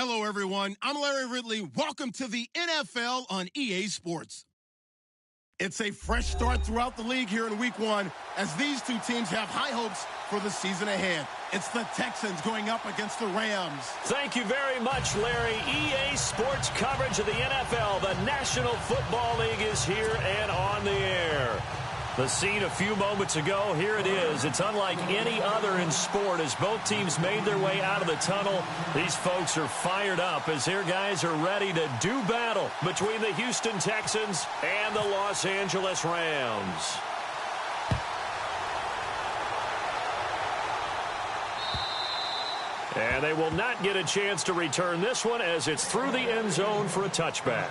Hello, everyone. I'm Larry Ridley. Welcome to the NFL on EA Sports. It's a fresh start throughout the league here in Week 1 as these two teams have high hopes for the season ahead. It's the Texans going up against the Rams. Thank you very much, Larry. EA Sports coverage of the NFL. The National Football League is here and on the air. The scene a few moments ago, here it is. It's unlike any other in sport as both teams made their way out of the tunnel. These folks are fired up as their guys are ready to do battle between the Houston Texans and the Los Angeles Rams. And they will not get a chance to return this one as it's through the end zone for a touchback.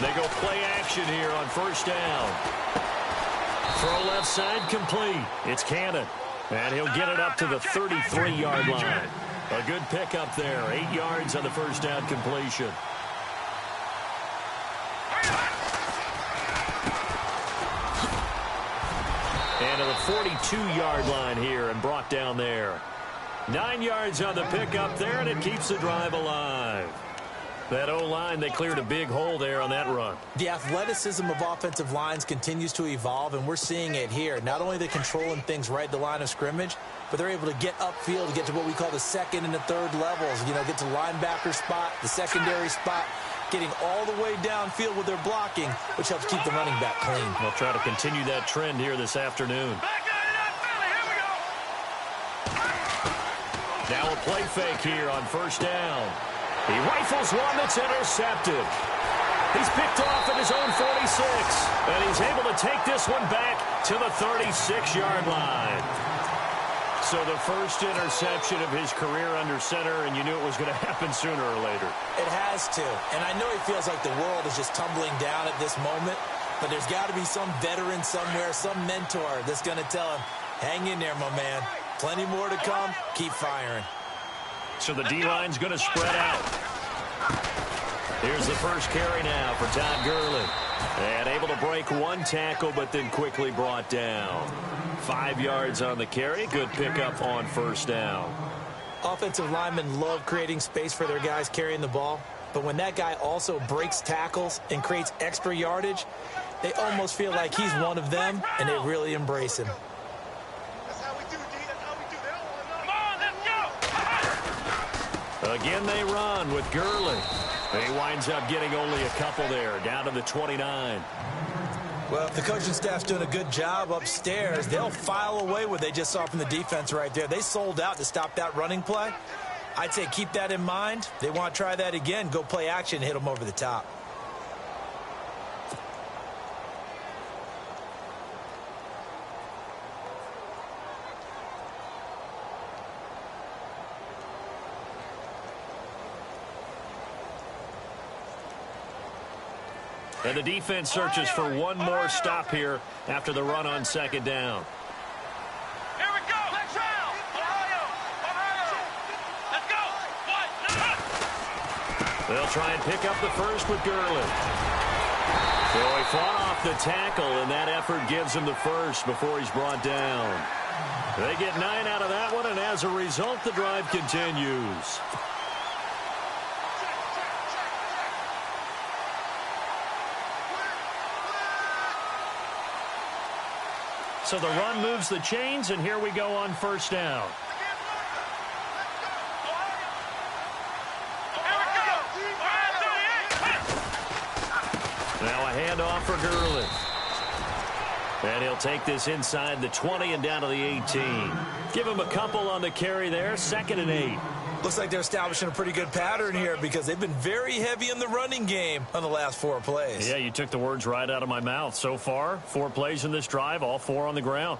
They go play action here on first down. Throw left side complete. It's Cannon. And he'll get it up to the 33-yard line. A good pickup there. 8 yards on the first down completion. And to the 42-yard line here and brought down there. 9 yards on the pickup there, and it keeps the drive alive. That O-line, they cleared a big hole there on that run. The athleticism of offensive lines continues to evolve, and we're seeing it here. Not only are they controlling things right at the line of scrimmage, but they're able to get upfield to get to what we call the second and the third levels. You know, get to linebacker spot, the secondary spot, getting all the way downfield with their blocking, which helps keep the running back clean. They'll try to continue that trend here this afternoon. Now a play fake here on first down. He rifles one that's intercepted. He's picked off at his own 46, and he's able to take this one back to the 36-yard line. So the first interception of his career under center, and you knew it was going to happen sooner or later. It has to, and I know he feels like the world is just tumbling down at this moment, but there's got to be some veteran somewhere, some mentor that's going to tell him, hang in there, my man. Plenty more to come. Keep firing. So the D-line's going to spread out. Here's the first carry now for Todd Gurley. And able to break one tackle, but then quickly brought down. 5 yards on the carry. Good pickup on first down. Offensive linemen love creating space for their guys carrying the ball. But when that guy also breaks tackles and creates extra yardage, they almost feel like he's one of them, and they really embrace him. Again, they run with Gurley. He winds up getting only a couple there, down to the 29. Well, if the coaching staff's doing a good job upstairs, they'll file away what they just saw from the defense right there. They sold out to stop that running play. I'd say keep that in mind. They want to try that again, go play action, hit them over the top. And the defense searches for one more stop here after the run on second down. Here we go. Let's go. They'll try and pick up the first with Gurley. So he fought off the tackle, and that effort gives him the first before he's brought down. They get 9 out of that one, and as a result, the drive continues. So the run moves the chains, and here we go on first down. Now a handoff for Gurley. And he'll take this inside the 20 and down to the 18. Give him a couple on the carry there, 2nd and 8. Looks like they're establishing a pretty good pattern here because they've been very heavy in the running game on the last 4 plays. Yeah, you took the words right out of my mouth. So far, 4 plays in this drive, all 4 on the ground.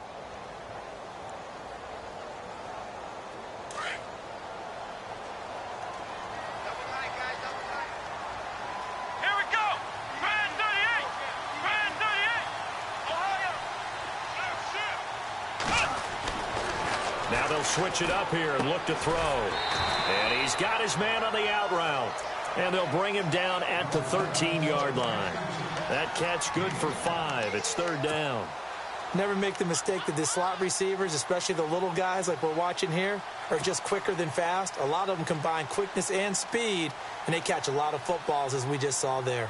Now they'll switch it up here and look to throw. And he's got his man on the out route. And they'll bring him down at the 13-yard line. That catch good for 5. It's 3rd down. Never make the mistake that the slot receivers, especially the little guys like we're watching here, are just quicker than fast. A lot of them combine quickness and speed, and they catch a lot of footballs, as we just saw there.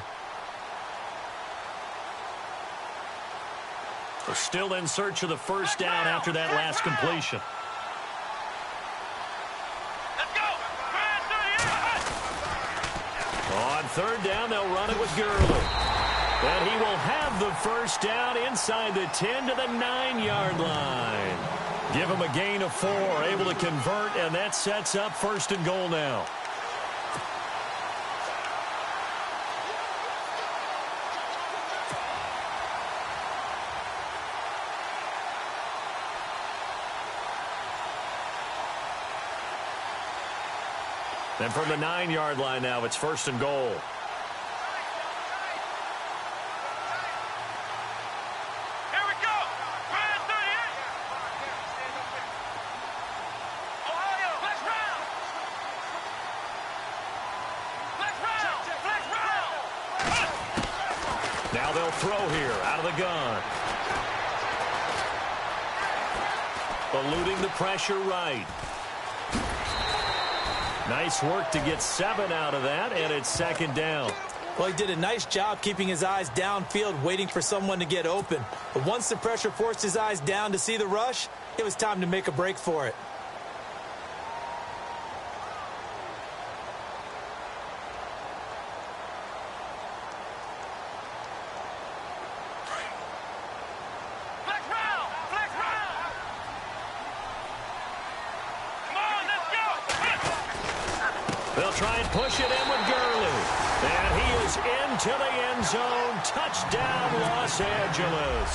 They're still in search of the first down after that last completion. On 3rd down, they'll run it with Gurley. And he will have the first down inside the 10 to the 9-yard line. Give him a gain of 4, able to convert, and that sets up 1st and goal now. And from the 9-yard line now, it's 1st and goal. Here we go. Brand 38. Ohio, flex round. Flex round. Flex round. Now they'll throw here out of the gun. Eluding the pressure right. Nice work to get 7 out of that, and it's 2nd down. Well, he did a nice job keeping his eyes downfield, waiting for someone to get open. But once the pressure forced his eyes down to see the rush, it was time to make a break for it. They'll try and push it in with Gurley. And he is into the end zone. Touchdown, Los Angeles.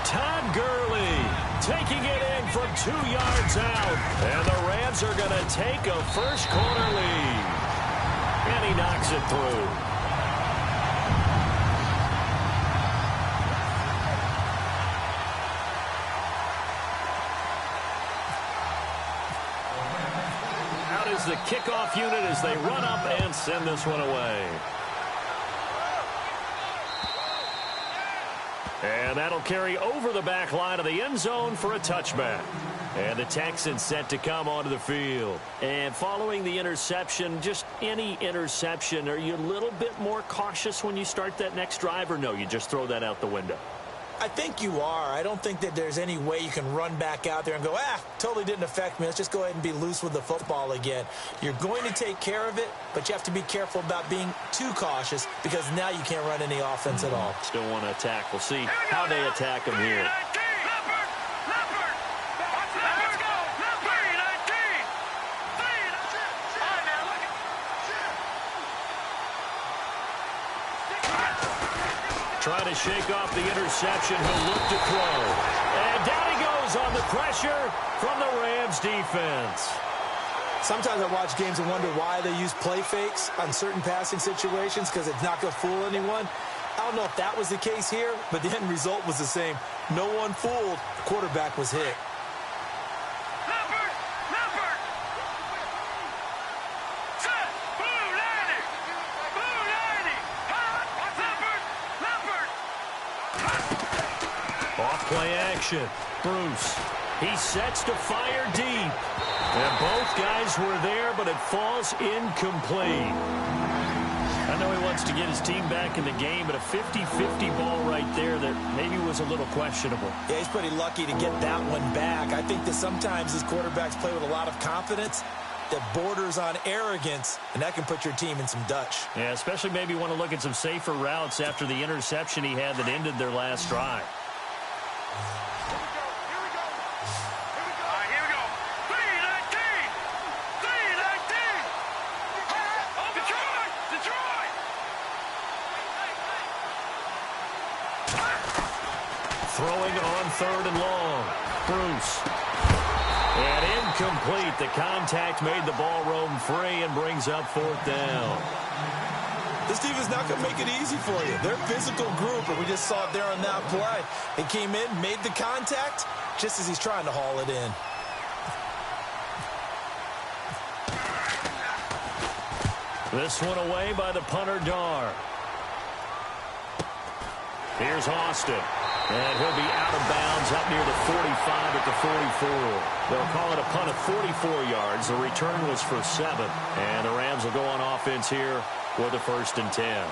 Todd Gurley taking it in from 2 yards out. And the Rams are going to take a first-quarter lead. And he knocks it through. The kickoff unit as they run up and send this one away. And that'll carry over the back line of the end zone for a touchback. And the Texans set to come onto the field. And following the interception, just any interception, are you a little bit more cautious when you start that next drive, or no, you just throw that out the window? I think you are. I don't think that there's any way you can run back out there and go, totally didn't affect me. Let's just go ahead and be loose with the football again. You're going to take care of it, but you have to be careful about being too cautious because now you can't run any offense at all. Still want to attack. We'll see how they attack them here. Trying to shake off the interception. He'll look to throw. And down he goes on the pressure from the Rams defense. Sometimes I watch games and wonder why they use play fakes on certain passing situations because it's not going to fool anyone. I don't know if that was the case here, but the end result was the same. No one fooled. The quarterback was hit. Play action. Bruce. He sets to fire deep. And both guys were there, but it falls incomplete. I know he wants to get his team back in the game, but a 50-50 ball right there that maybe was a little questionable. Yeah, he's pretty lucky to get that one back. I think that sometimes these quarterbacks play with a lot of confidence that borders on arrogance, and that can put your team in some Dutch. Yeah, especially maybe want to look at some safer routes after the interception he had that ended their last drive. throwing on 3rd and long. Bruce. And incomplete. The contact made the ball roam free and brings up 4th down. This team is not going to make it easy for you. They're a physical group, and we just saw it there on that play. He came in, made the contact, just as he's trying to haul it in. This one away by the punter, Dar. Here's Austin. And he'll be out of bounds up near the 45 at the 44. They'll call it a punt of 44 yards. The return was for 7. And the Rams will go on offense here with a 1st and 10.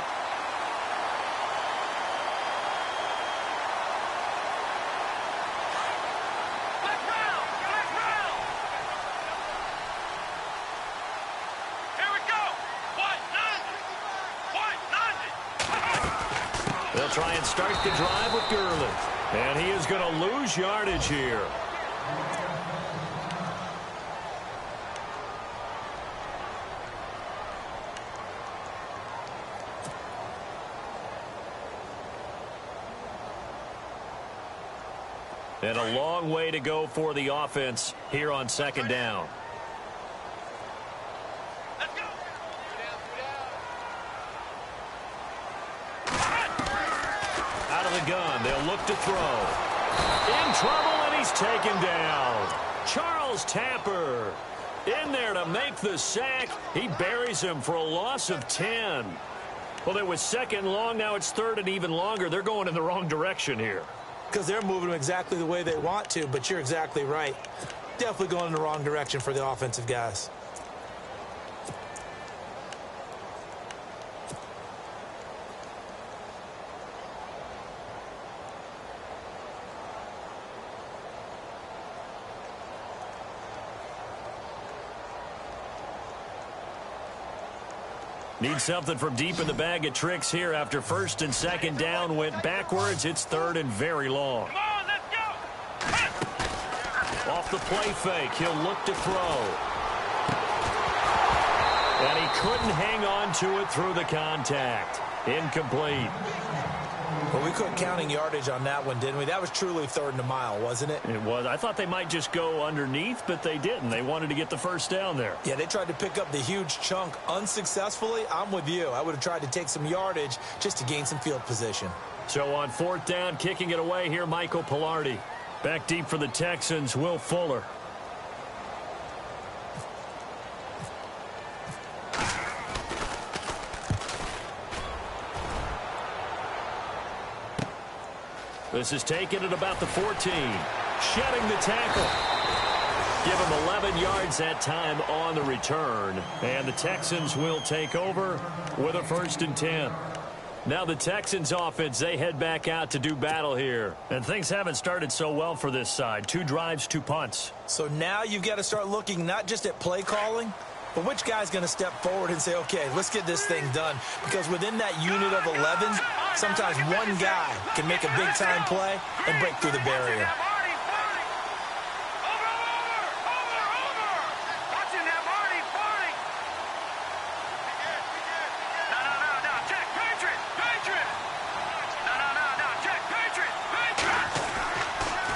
They'll try and start the drive with Gurley. And he is going to lose yardage here. And a long way to go for the offense here on 2nd down. Gun. They'll look to throw. In trouble, and he's taken down. Charles Tapper in there to make the sack. He buries him for a loss of 10. Well, it was 2nd long. Now it's 3rd and even longer. They're going in the wrong direction here. Because they're moving exactly the way they want to, but you're exactly right. Definitely going in the wrong direction for the offensive guys. Need something from deep in the bag of tricks here after 1st and 2nd down went backwards. It's 3rd and very long. Come on, let's go. Off the play fake, he'll look to throw. And he couldn't hang on to it through the contact. Incomplete. But we quit counting yardage on that one, didn't we? That was truly 3rd and a mile, wasn't it? It was. I thought they might just go underneath, but they didn't. They wanted to get the 1st down there. Yeah, they tried to pick up the huge chunk unsuccessfully. I'm with you. I would have tried to take some yardage just to gain some field position. So on 4th down, kicking it away here, Michael Pilardi. Back deep for the Texans, Will Fuller. This is taken at about the 14. Shedding the tackle. Give him 11 yards that time on the return. And the Texans will take over with a 1st and 10. Now the Texans offense, they head back out to do battle here. And things haven't started so well for this side. 2 drives, 2 punts. So now you've got to start looking not just at play calling, but which guy's going to step forward and say, okay, let's get this thing done. Because within that unit of 11, sometimes one guy can make a big-time play and break through the barrier.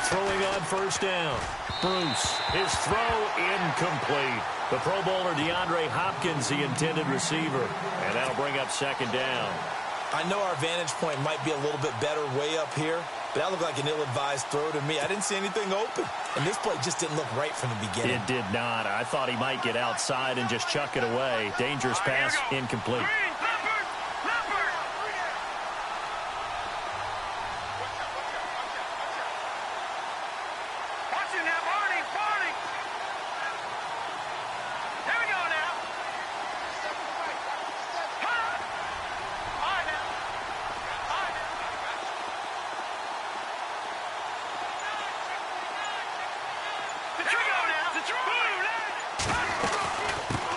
Throwing on 1st down. Bruce, his throw incomplete. The Pro Bowler DeAndre Hopkins, the intended receiver. And that'll bring up 2nd down. I know our vantage point might be a little bit better way up here, but that looked like an ill-advised throw to me. I didn't see anything open, and this play just didn't look right from the beginning. It did not. I thought he might get outside and just chuck it away. Dangerous pass, incomplete.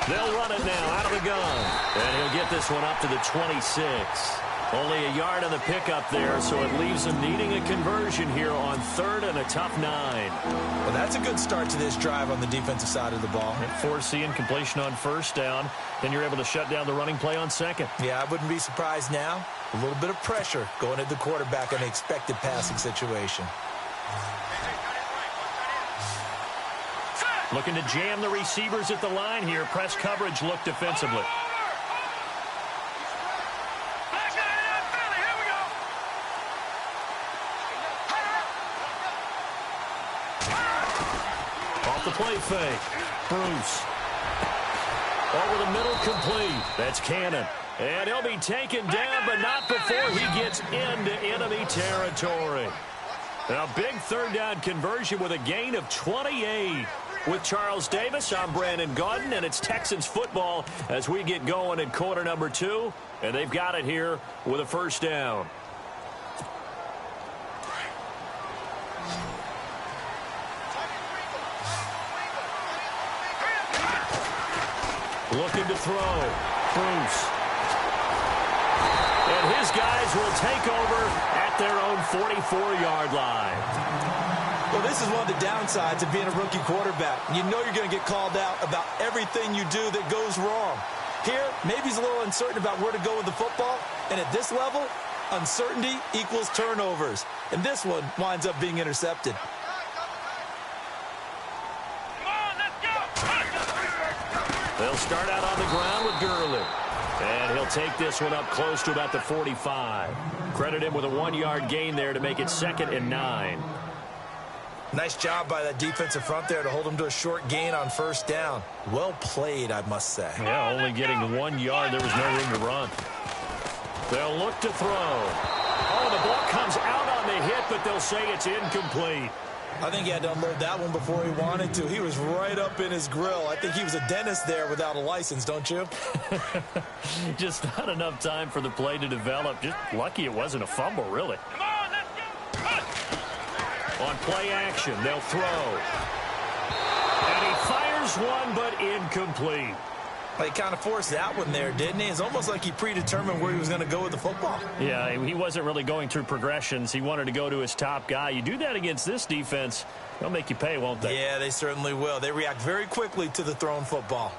They'll run it now out of the gun. And he'll get this one up to the 26. Only a yard on the pickup there, so it leaves them needing a conversion here on 3rd and a tough 9. Well, that's a good start to this drive on the defensive side of the ball. And foreseeing completion on 1st down, then you're able to shut down the running play on 2nd. Yeah, I wouldn't be surprised now. A little bit of pressure going at the quarterback in an expected passing situation. Looking to jam the receivers at the line here. Press coverage look defensively. Off the play fake. Bruce. Over the middle, complete. That's Cannon. And he'll be taken down, but not before he gets into enemy territory. A big 3rd down conversion with a gain of 28. With Charles Davis, I'm Brandon Gaudin, and it's Texans football as we get going in quarter number 2. And they've got it here with a 1st down. Looking to throw. Bruce. And his guys will take over at their own 44-yard line. Well, this is one of the downsides of being a rookie quarterback. You know you're going to get called out about everything you do that goes wrong. Here, maybe he's a little uncertain about where to go with the football. And at this level, uncertainty equals turnovers. And this one winds up being intercepted. They'll start out on the ground with Gurley. And he'll take this one up close to about the 45. Credit him with a 1-yard gain there to make it 2nd and 9. Nice job by that defensive front there to hold him to a short gain on 1st down. Well played, I must say. Yeah, only getting 1 yard. There was no room to run. They'll look to throw. Oh, the ball comes out on the hit, but they'll say it's incomplete. I think he had to unload that one before he wanted to. He was right up in his grill. I think he was a dentist there without a license, don't you? Just not enough time for the play to develop. Just lucky it wasn't a fumble, really. On play action, they'll throw. And he fires one, but incomplete. Well, he kind of forced that one there, didn't he? It's almost like he predetermined where he was going to go with the football. Yeah, he wasn't really going through progressions. He wanted to go to his top guy. You do that against this defense, they'll make you pay, won't they? Yeah, they certainly will. They react very quickly to the thrown football.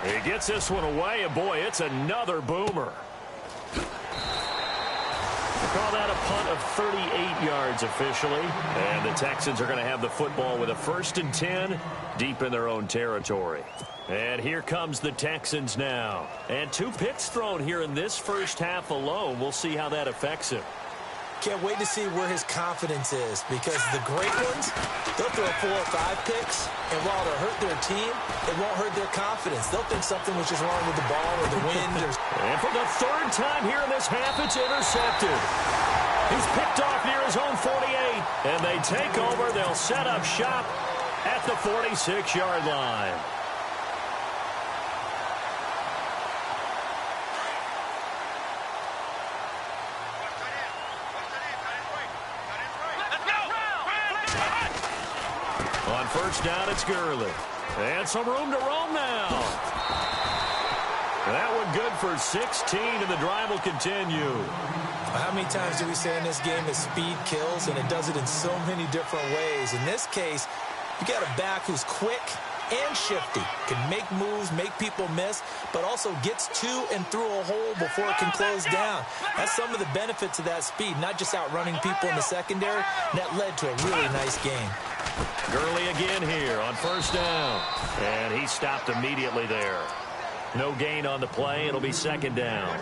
He gets this one away, and boy, it's another boomer. Call that a punt of 38 yards officially. And the Texans are going to have the football with a 1st and 10 deep in their own territory. And here comes the Texans now. And 2 picks thrown here in this first half alone. We'll see how that affects him. Can't wait to see where his confidence is, because the great ones, they'll throw 4 or 5 picks, and while it'll hurt their team, it won't hurt their confidence. They'll think something was just wrong with the ball or the wind. And for the 3rd time here in this half, it's intercepted. He's picked off near his own 48, and they take over. They'll set up shop at the 46-yard line. On 1st down, it's Gurley. And some room to roam now. That one good for 16, and the drive will continue. How many times do we say in this game that speed kills, and it does it in so many different ways? In this case, you got a back who's quick and shifty, can make moves, make people miss, but also gets to and through a hole before it can close down. That's some of the benefits of that speed, not just outrunning people in the secondary. And that led to a really nice game. Gurley again here on 1st down. And he stopped immediately there. No gain on the play. It'll be 2nd down.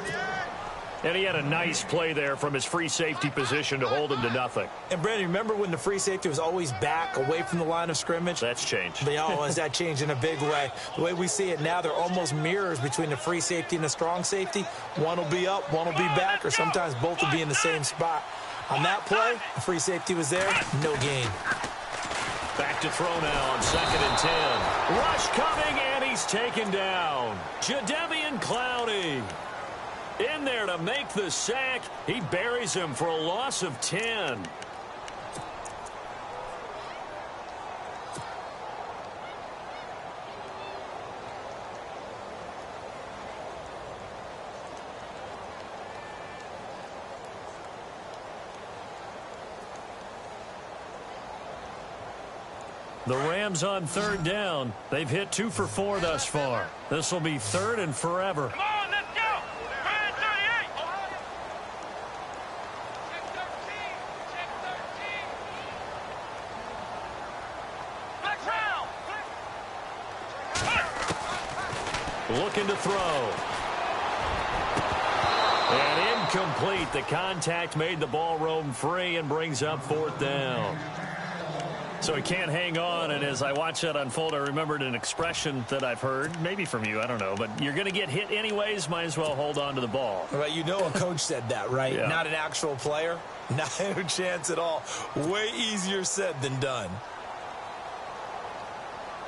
And he had a nice play there from his free safety position to hold him to nothing. And, Brandon, remember when the free safety was always back away from the line of scrimmage? That's changed. That changed in a big way. The way we see it now, they're almost mirrors between the free safety and the strong safety. One will be up, one will be back, or sometimes both will be in the same spot. On that play, the free safety was there, no gain. Back to throw now on 2nd and 10. Rush coming, and he's taken down. Jadeveon Clowney in there to make the sack. He buries him for a loss of 10. The Rams on third down. They've hit 2 for 4 thus far. This will be third and forever. Come on, let's go. Brand 38. Check 13. Flex round. Looking to throw. And incomplete. The contact made the ball roam free and brings up fourth down. So he can't hang on, and as I watch that unfold, I remembered an expression that I've heard, maybe from you, I don't know, but you're going to get hit anyways, might as well hold on to the ball. Well, you know a coach said that, right? Yeah. Not an actual player. No chance at all. Way easier said than done.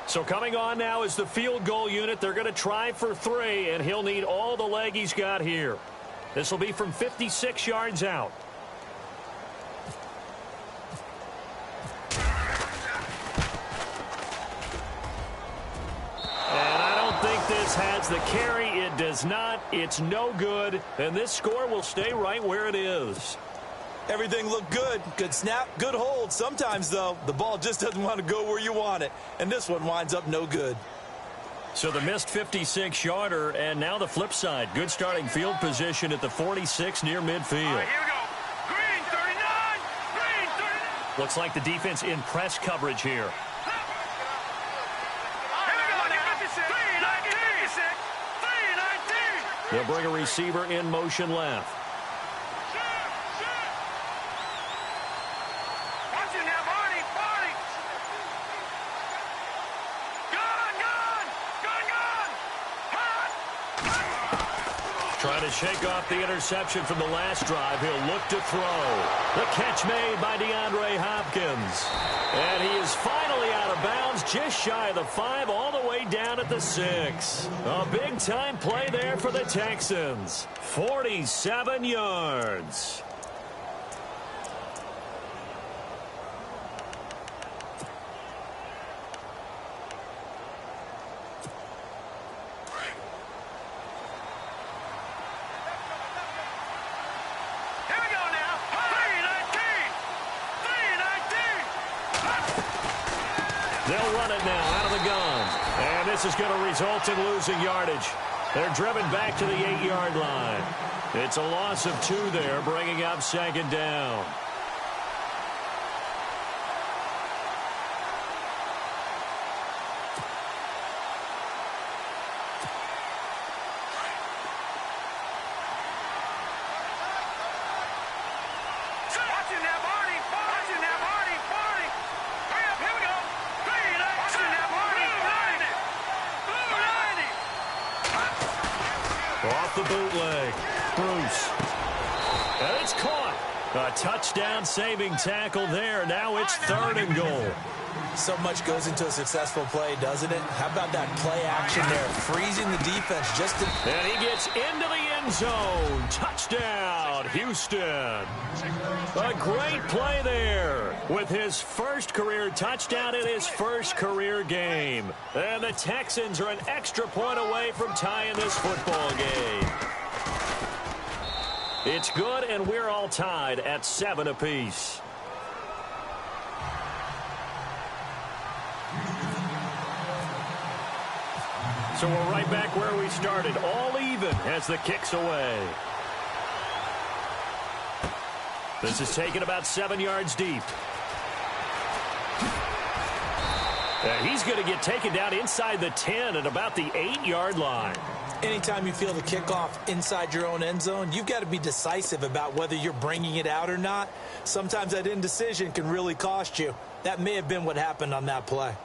So coming on now is the field goal unit. They're going to try for 3, and he'll need all the leg he's got here. This will be from 56 yards out. This has the carry. It does not. It's no good. And this score will stay right where it is. Everything looked good. Good snap, good hold. Sometimes, though, the ball just doesn't want to go where you want it. And this one winds up no good. So the missed 56-yarder, and now the flip side. Good starting field position at the 46 near midfield. All right, here we go. Green 39. Green 39. Looks like the defense in press coverage here. They'll bring a receiver in motion left. Watch it now, Barney. Barney. Gun. Trying to shake off the interception from the last drive. He'll look to throw. The catch made by DeAndre Hopkins. And he is finally out of bounds, just shy of the 5, all the way down at the 6. A big-time play there for the Texans. 47 yards. Here we go now. 319. 319. They'll run it now out of the gun. And this is going to result in losing yardage. They're driven back to the 8-yard line. It's a loss of 2 there, bringing up second down. Watch it now, Barney. Watch it now, Barney. Barney. Hurry up, here we go. 319. Watch it now, Barney. 90. 90. Off the bootleg. Bruce. And it's caught. A touchdown-saving tackle there. Now it's 3rd and goal. So much goes into a successful play, doesn't it? How about that play action there? Freezing the defense just to... And he gets into the end zone. Touchdown, Houston. A great play there with his first career touchdown in his first career game. And the Texans are an extra point away from tying this football game. It's good, and we're all tied at 7 apiece. So we're right back where we started, all even as the kick's away. This is taken about 7 yards deep. And he's going to get taken down inside the 10 at about the 8-yard line. Anytime you feel the kickoff inside your own end zone, you've got to be decisive about whether you're bringing it out or not. Sometimes that indecision can really cost you. That may have been what happened on that play.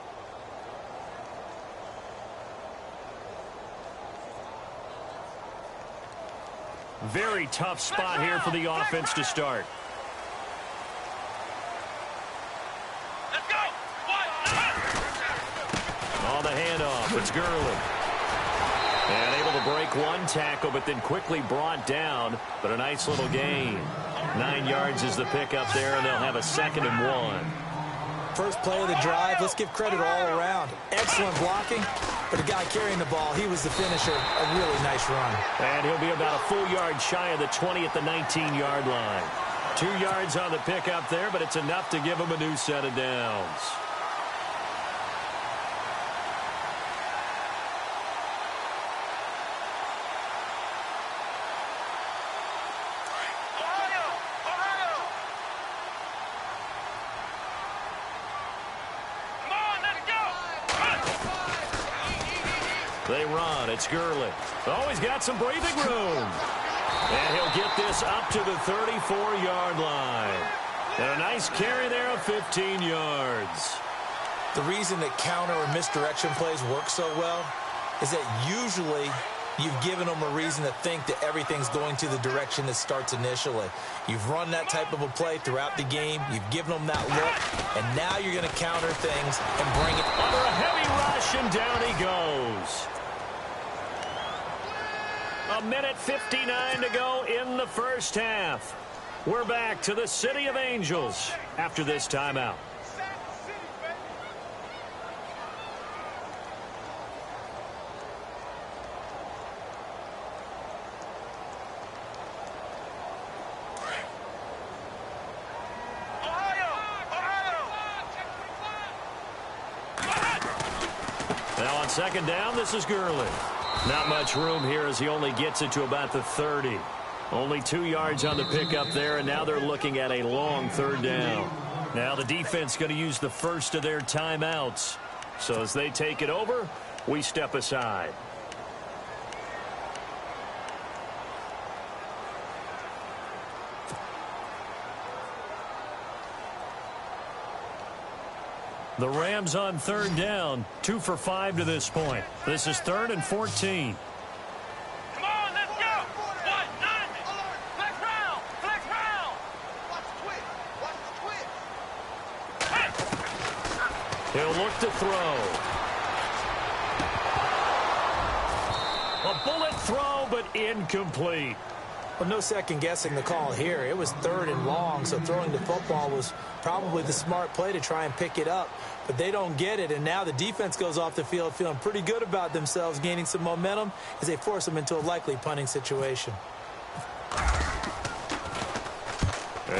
Very tough spot here for the offense to start. Let's go. On the handoff, it's Gurley. And able to break one tackle, but then quickly brought down. But a nice little gain. 9 yards is the pickup there, and they'll have a 2nd and 1. First play of the drive, let's give credit all around. Excellent blocking, but the guy carrying the ball, he was the finisher. A really nice run. And he'll be about a full yard shy of the 20 at the 19-yard line. 2 yards on the pickup there, but it's enough to give him a new set of downs. They run. It's Gurley. Oh, he's got some breathing room. And he'll get this up to the 34-yard line. And a nice carry there of 15 yards. The reason that counter or misdirection plays work so well is that usually you've given them a reason to think that everything's going to the direction that starts initially. You've run that type of a play throughout the game. You've given them that look, and now you're going to counter things and bring it under a heavy rush, and down he goes. A minute 59 to go in the first half. We're back to the City of Angels after this timeout. Now on second down, this is Gurley. Not much room here as he only gets it to about the 30. Only 2 yards on the pickup there, and now they're looking at a long third down. Now the defense going to use the first of their timeouts. So as they take it over, we step aside. The Rams on third down, 2 for 5 to this point. This is 3rd and 14. Come on, let's go. 1, 9. Flex round. Flex round. Watch the twist. Watch the twist. He'll look to throw. A bullet throw, but incomplete. Well, no second guessing the call here. It was 3rd and long, so throwing the football was probably the smart play to try and pick it up. But they don't get it, and now the defense goes off the field feeling pretty good about themselves, gaining some momentum as they force them into a likely punting situation.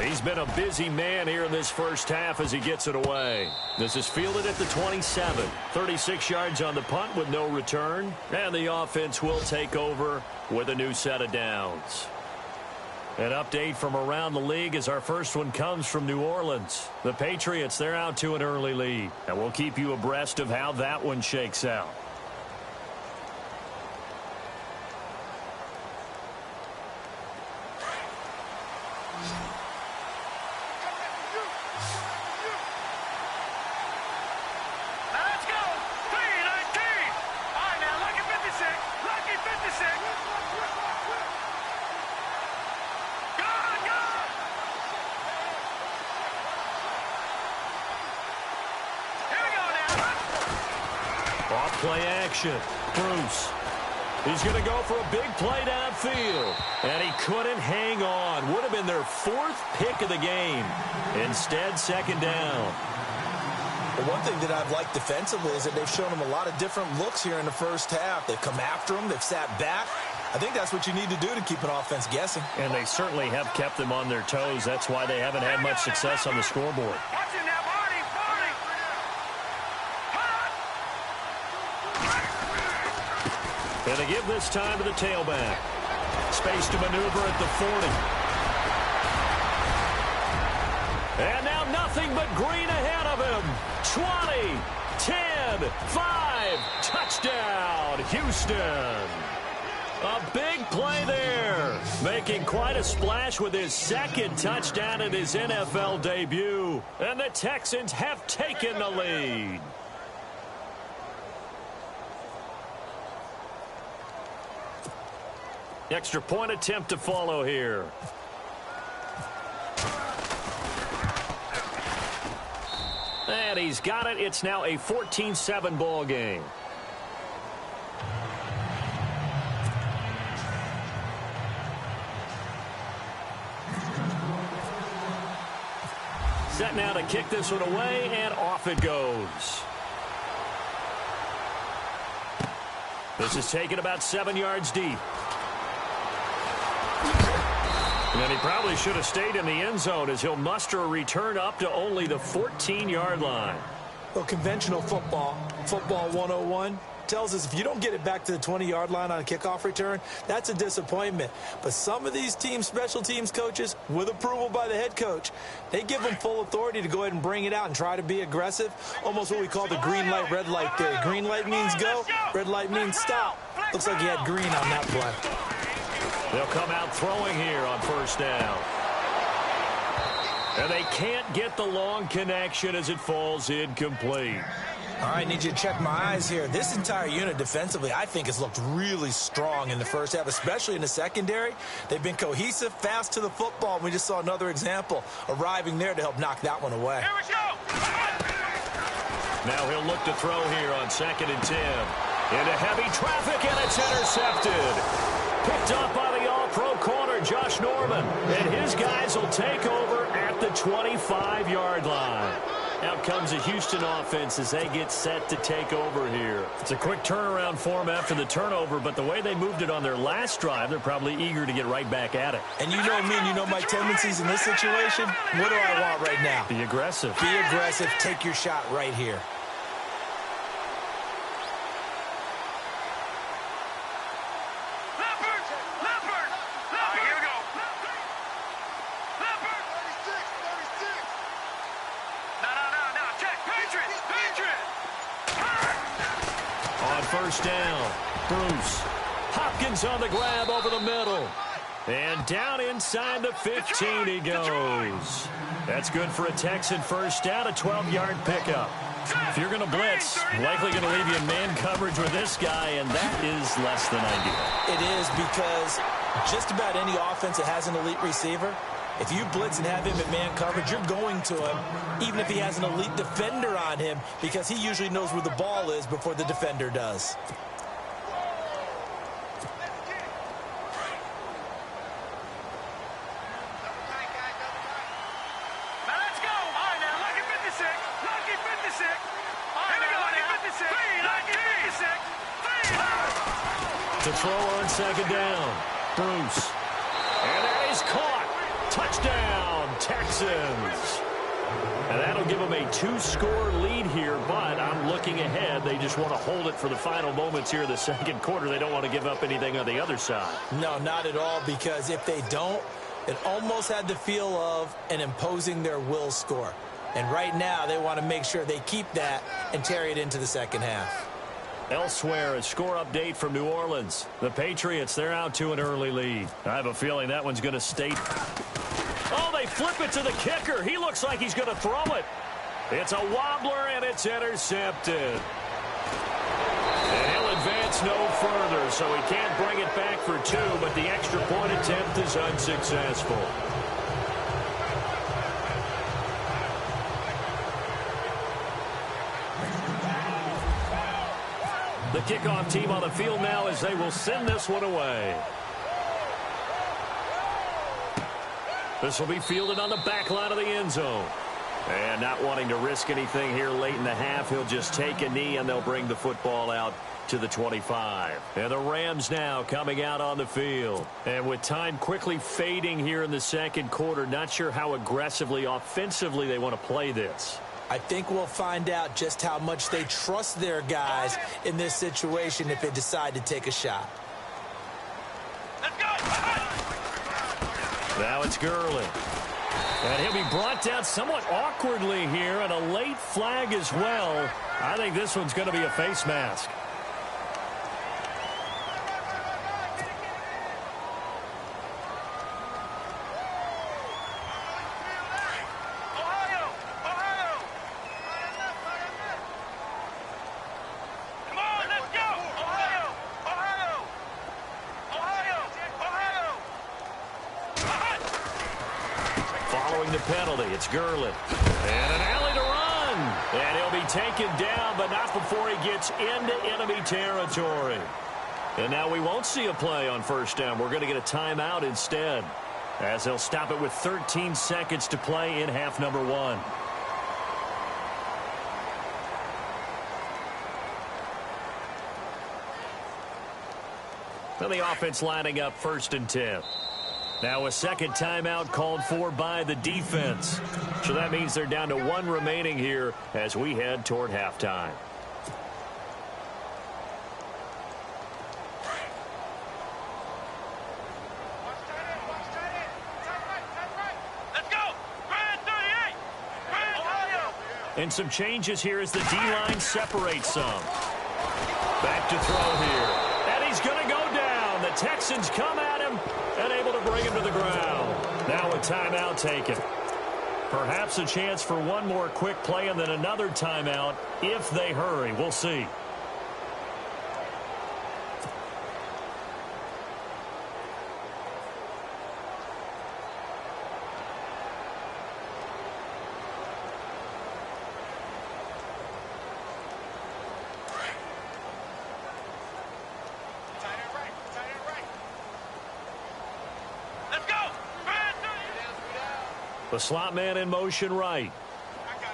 He's been a busy man here in this first half as he gets it away. This is fielded at the 27. 36 yards on the punt with no return. And the offense will take over with a new set of downs. An update from around the league as our first one comes from New Orleans. The Patriots, they're out to an early lead. And we'll keep you abreast of how that one shakes out. Play action. Bruce. He's going to go for a big play downfield. And he couldn't hang on. Would have been their 4th pick of the game. Instead, second down. Well, one thing that I've liked defensively is that they've shown them a lot of different looks here in the first half. They've come after them. They've sat back. I think that's what you need to do to keep an offense guessing. And they certainly have kept them on their toes. That's why they haven't had much success on the scoreboard. And they give this time to the tailback. Space to maneuver at the 40. And now nothing but green ahead of him. 20, 10, 5, touchdown, Houston. A big play there, making quite a splash with his 2nd touchdown in his NFL debut. And the Texans have taken the lead. Extra point attempt to follow here. And he's got it. It's now a 14-7 ball game. Set now to kick this one away, and off it goes. This is taken about 7 yards deep. And he probably should have stayed in the end zone as he'll muster a return up to only the 14-yard line. Well, conventional football 101, tells us if you don't get it back to the 20-yard line on a kickoff return, that's a disappointment. But some of these teams, special teams coaches, with approval by the head coach, they give them full authority to go ahead and bring it out and try to be aggressive, almost what we call the green light, red light theory. Green light means go, red light means stop. Looks like he had green on that play. They'll come out throwing here on first down. And they can't get the long connection as it falls incomplete. All right, need you to check my eyes here. This entire unit defensively, I think, has looked really strong in the first half, especially in the secondary. They've been cohesive, fast to the football, and we just saw another example arriving there to help knock that one away. Here we go. Now he'll look to throw here on 2nd and 10. Into heavy traffic, and it's intercepted. Picked up by the all-pro corner, Josh Norman. And his guys will take over at the 25-yard line. Out comes the Houston offense as they get set to take over here. It's a quick turnaround for them after the turnover, but the way they moved it on their last drive, they're probably eager to get right back at it. And you know me and you know my tendencies in this situation. What do I want right now? Be aggressive. Be aggressive. Take your shot right here. First down. Bruce. Hopkins on the grab over the middle. And down inside the 15 he goes. That's good for a Texan first down, a 12-yard pickup. If you're going to blitz, likely going to leave you in man coverage with this guy, and that is less than ideal. It is, because just about any offense that has an elite receiver, if you blitz and have him in man coverage, you're going to him, even if he has an elite defender on him, because he usually knows where the ball is before the defender does. To throw on 2nd down. Bruce. And that is caught. Touchdown, Texans. And that'll give them a 2-score lead here, but I'm looking ahead. They just want to hold it for the final moments here in the second quarter. They don't want to give up anything on the other side. No, not at all, because if they don't, it almost had the feel of an imposing their will score. And right now, they want to make sure they keep that and carry it into the second half. Elsewhere, a score update from New Orleans. The Patriots, they're out to an early lead. I have a feeling that one's going to stay. Oh, they flip it to the kicker. He looks like he's going to throw it. It's a wobbler, and it's intercepted. And he'll advance no further, so he can't bring it back for 2, but the extra point attempt is unsuccessful. The kickoff team on the field now as they will send this one away. This will be fielded on the back line of the end zone. And not wanting to risk anything here late in the half, he'll just take a knee and they'll bring the football out to the 25. And the Rams now coming out on the field. And with time quickly fading here in the second quarter, not sure how aggressively, offensively they want to play this. I think we'll find out just how much they trust their guys in this situation if they decide to take a shot. Let's go. Now it's Gurley. And he'll be brought down somewhat awkwardly here, and a late flag as well. I think this one's going to be a face mask. Penalty. It's Gurley. And an alley to run. And he'll be taken down, but not before he gets into enemy territory. And now we won't see a play on first down. We're going to get a timeout instead, as they'll stop it with 13 seconds to play in half number 1. Then the offense lining up 1st and 10. Now a second timeout called for by the defense. So that means they're down to 1 remaining here as we head toward halftime. And some changes here as the D-line separates some. Back to throw here. And he's going to go down. The Texans come at him and able to bring him to the ground. Now a timeout taken. Perhaps a chance for one more quick play and then another timeout if they hurry. We'll see. The slot man in motion right. I got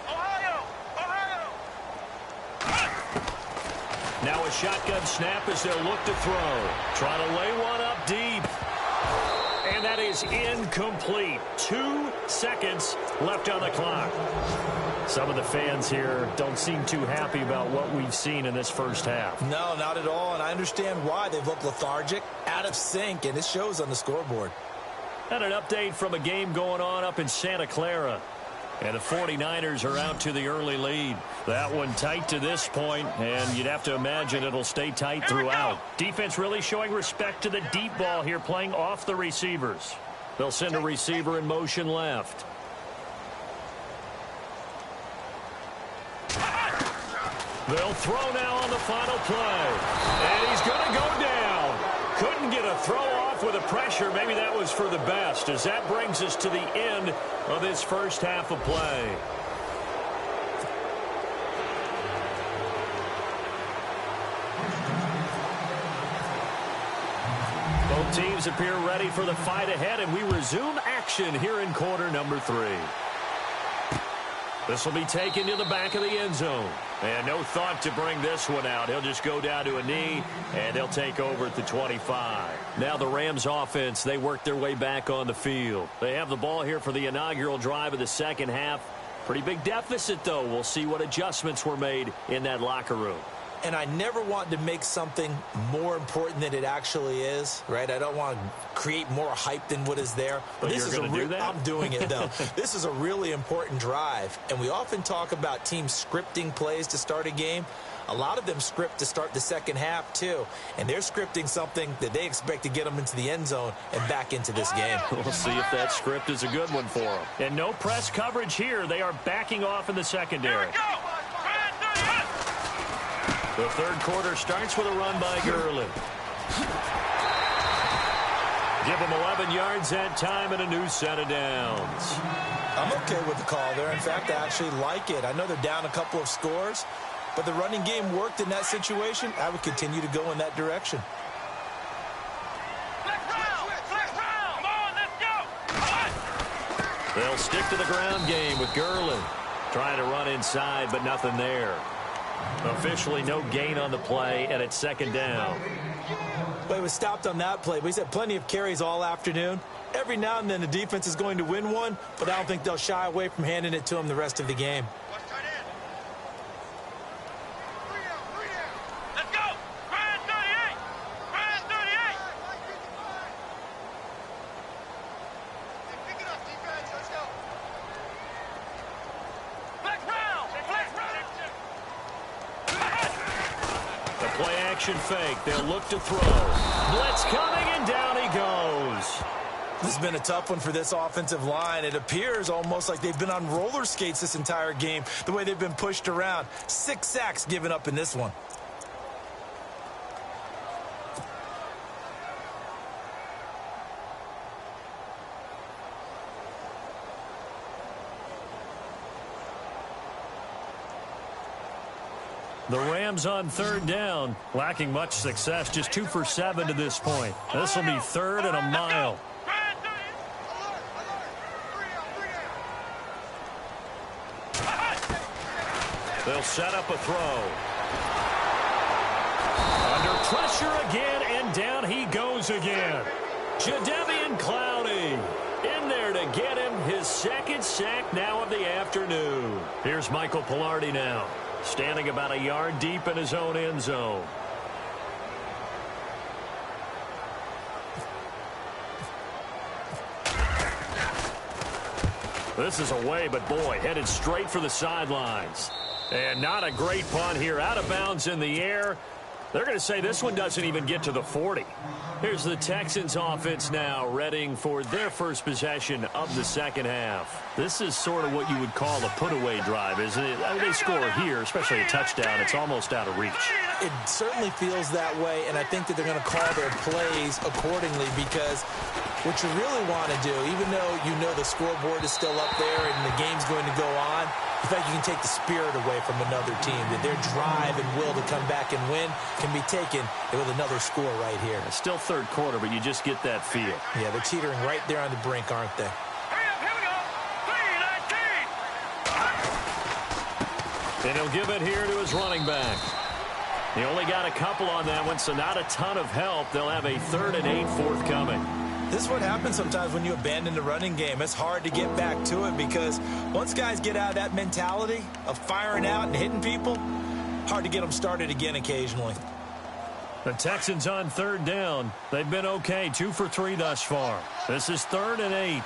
Ohio! Now a shotgun snap as they'll look to throw. Trying to lay one up deep. And that is incomplete. 2 seconds left on the clock. Some of the fans here don't seem too happy about what we've seen in this first half. No, not at all, and I understand why. They've looked lethargic, out of sync, and it shows on the scoreboard. And an update from a game going on up in Santa Clara. And the 49ers are out to the early lead. That one tight to this point, and you'd have to imagine it'll stay tight throughout. Defense really showing respect to the deep ball here, playing off the receivers. They'll send a receiver in motion left. They'll throw now on the final play. And he's going to go down. Couldn't get a throw off with the pressure. Maybe that was for the best, as that brings us to the end of this first half of play. Both teams appear ready for the fight ahead, and we resume action here in quarter number 3. This will be taken to the back of the end zone. And no thought to bring this one out. He'll just go down to a knee, and they'll take over at the 25. Now the Rams offense, they work their way back on the field. They have the ball here for the inaugural drive of the second half. Pretty big deficit, though. We'll see what adjustments were made in that locker room. And I never want to make something more important than it actually is, right? I don't want to create more hype than what is there. But this is do that? I'm doing it, though. This is a really important drive. And we often talk about teams scripting plays to start a game. A lot of them script to start the second half, too. And they're scripting something that they expect to get them into the end zone and back into this game. We'll see if that script is a good one for them. And no press coverage here. They are backing off in the secondary. The third quarter starts with a run by Gurley. Give him 11 yards that time and a new set of downs. I'm okay with the call there. In fact, I actually like it. I know they're down a couple of scores, but the running game worked in that situation. I would continue to go in that direction. They'll stick to the ground game with Gurley. Trying to run inside, but nothing there. Officially no gain on the play, and it's second down. But he was stopped on that play. But he's had plenty of carries all afternoon. Every now and then the defense is going to win one, but I don't think they'll shy away from handing it to him the rest of the game. Let's go! Grand 38! Grand 38! Pick it up, defense. Let's go. Flex round! Flex round! The play action fake. They'll look to throw. Blitz coming, and down he goes. This has been a tough one for this offensive line. It appears almost like they've been on roller skates this entire game, the way they've been pushed around. 6 sacks given up in this one. The Rams on third down, lacking much success, just 2 for 7 to this point. This will be third and a mile. They'll set up a throw. Under pressure again, and down he goes again. Jadeveon Clowney in there to get him his second sack now of the afternoon. Here's Michael Pilardi now, standing about a yard deep in his own end zone. This is away, but boy, headed straight for the sidelines. And not a great punt here. Out of bounds in the air. They're going to say this one doesn't even get to the 40. Here's the Texans offense now, readying for their first possession of the second half. This is sort of what you would call a put-away drive, isn't it? I mean, they score here, especially a touchdown. It's almost out of reach. It certainly feels that way, and I think that they're going to call their plays accordingly because what you really want to do, even though you know the scoreboard is still up there and the game's going to go on, the fact you can take the spirit away from another team, that their drive and will to come back and win can be taken with another score right here. It's still third quarter, but you just get that feel. Yeah, they're teetering right there on the brink, aren't they? Here we go. 3-19. And he'll give it here to his running back. He only got a couple on that one, so not a ton of help. They'll have a 3rd and 8 forthcoming. This is what happens sometimes when you abandon the running game. It's hard to get back to it because once guys get out of that mentality of firing out and hitting people, hard to get them started again occasionally. The Texans on 3rd down. They've been okay, 2 for 3 thus far. This is 3rd and 8.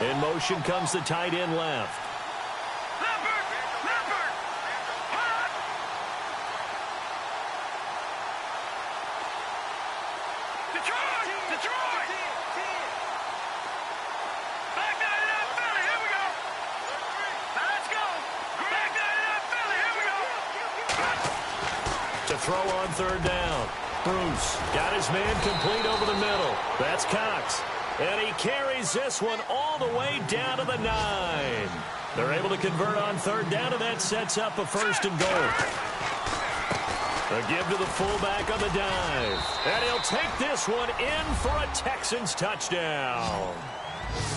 In motion comes the tight end left. To throw on 3rd down. Bruce got his man complete over the middle. That's Cox. And he carries this one all the way down to the 9. They're able to convert on 3rd down, and that sets up a 1st and goal. A give to the fullback on the dive. And he'll take this one in for a Texans touchdown.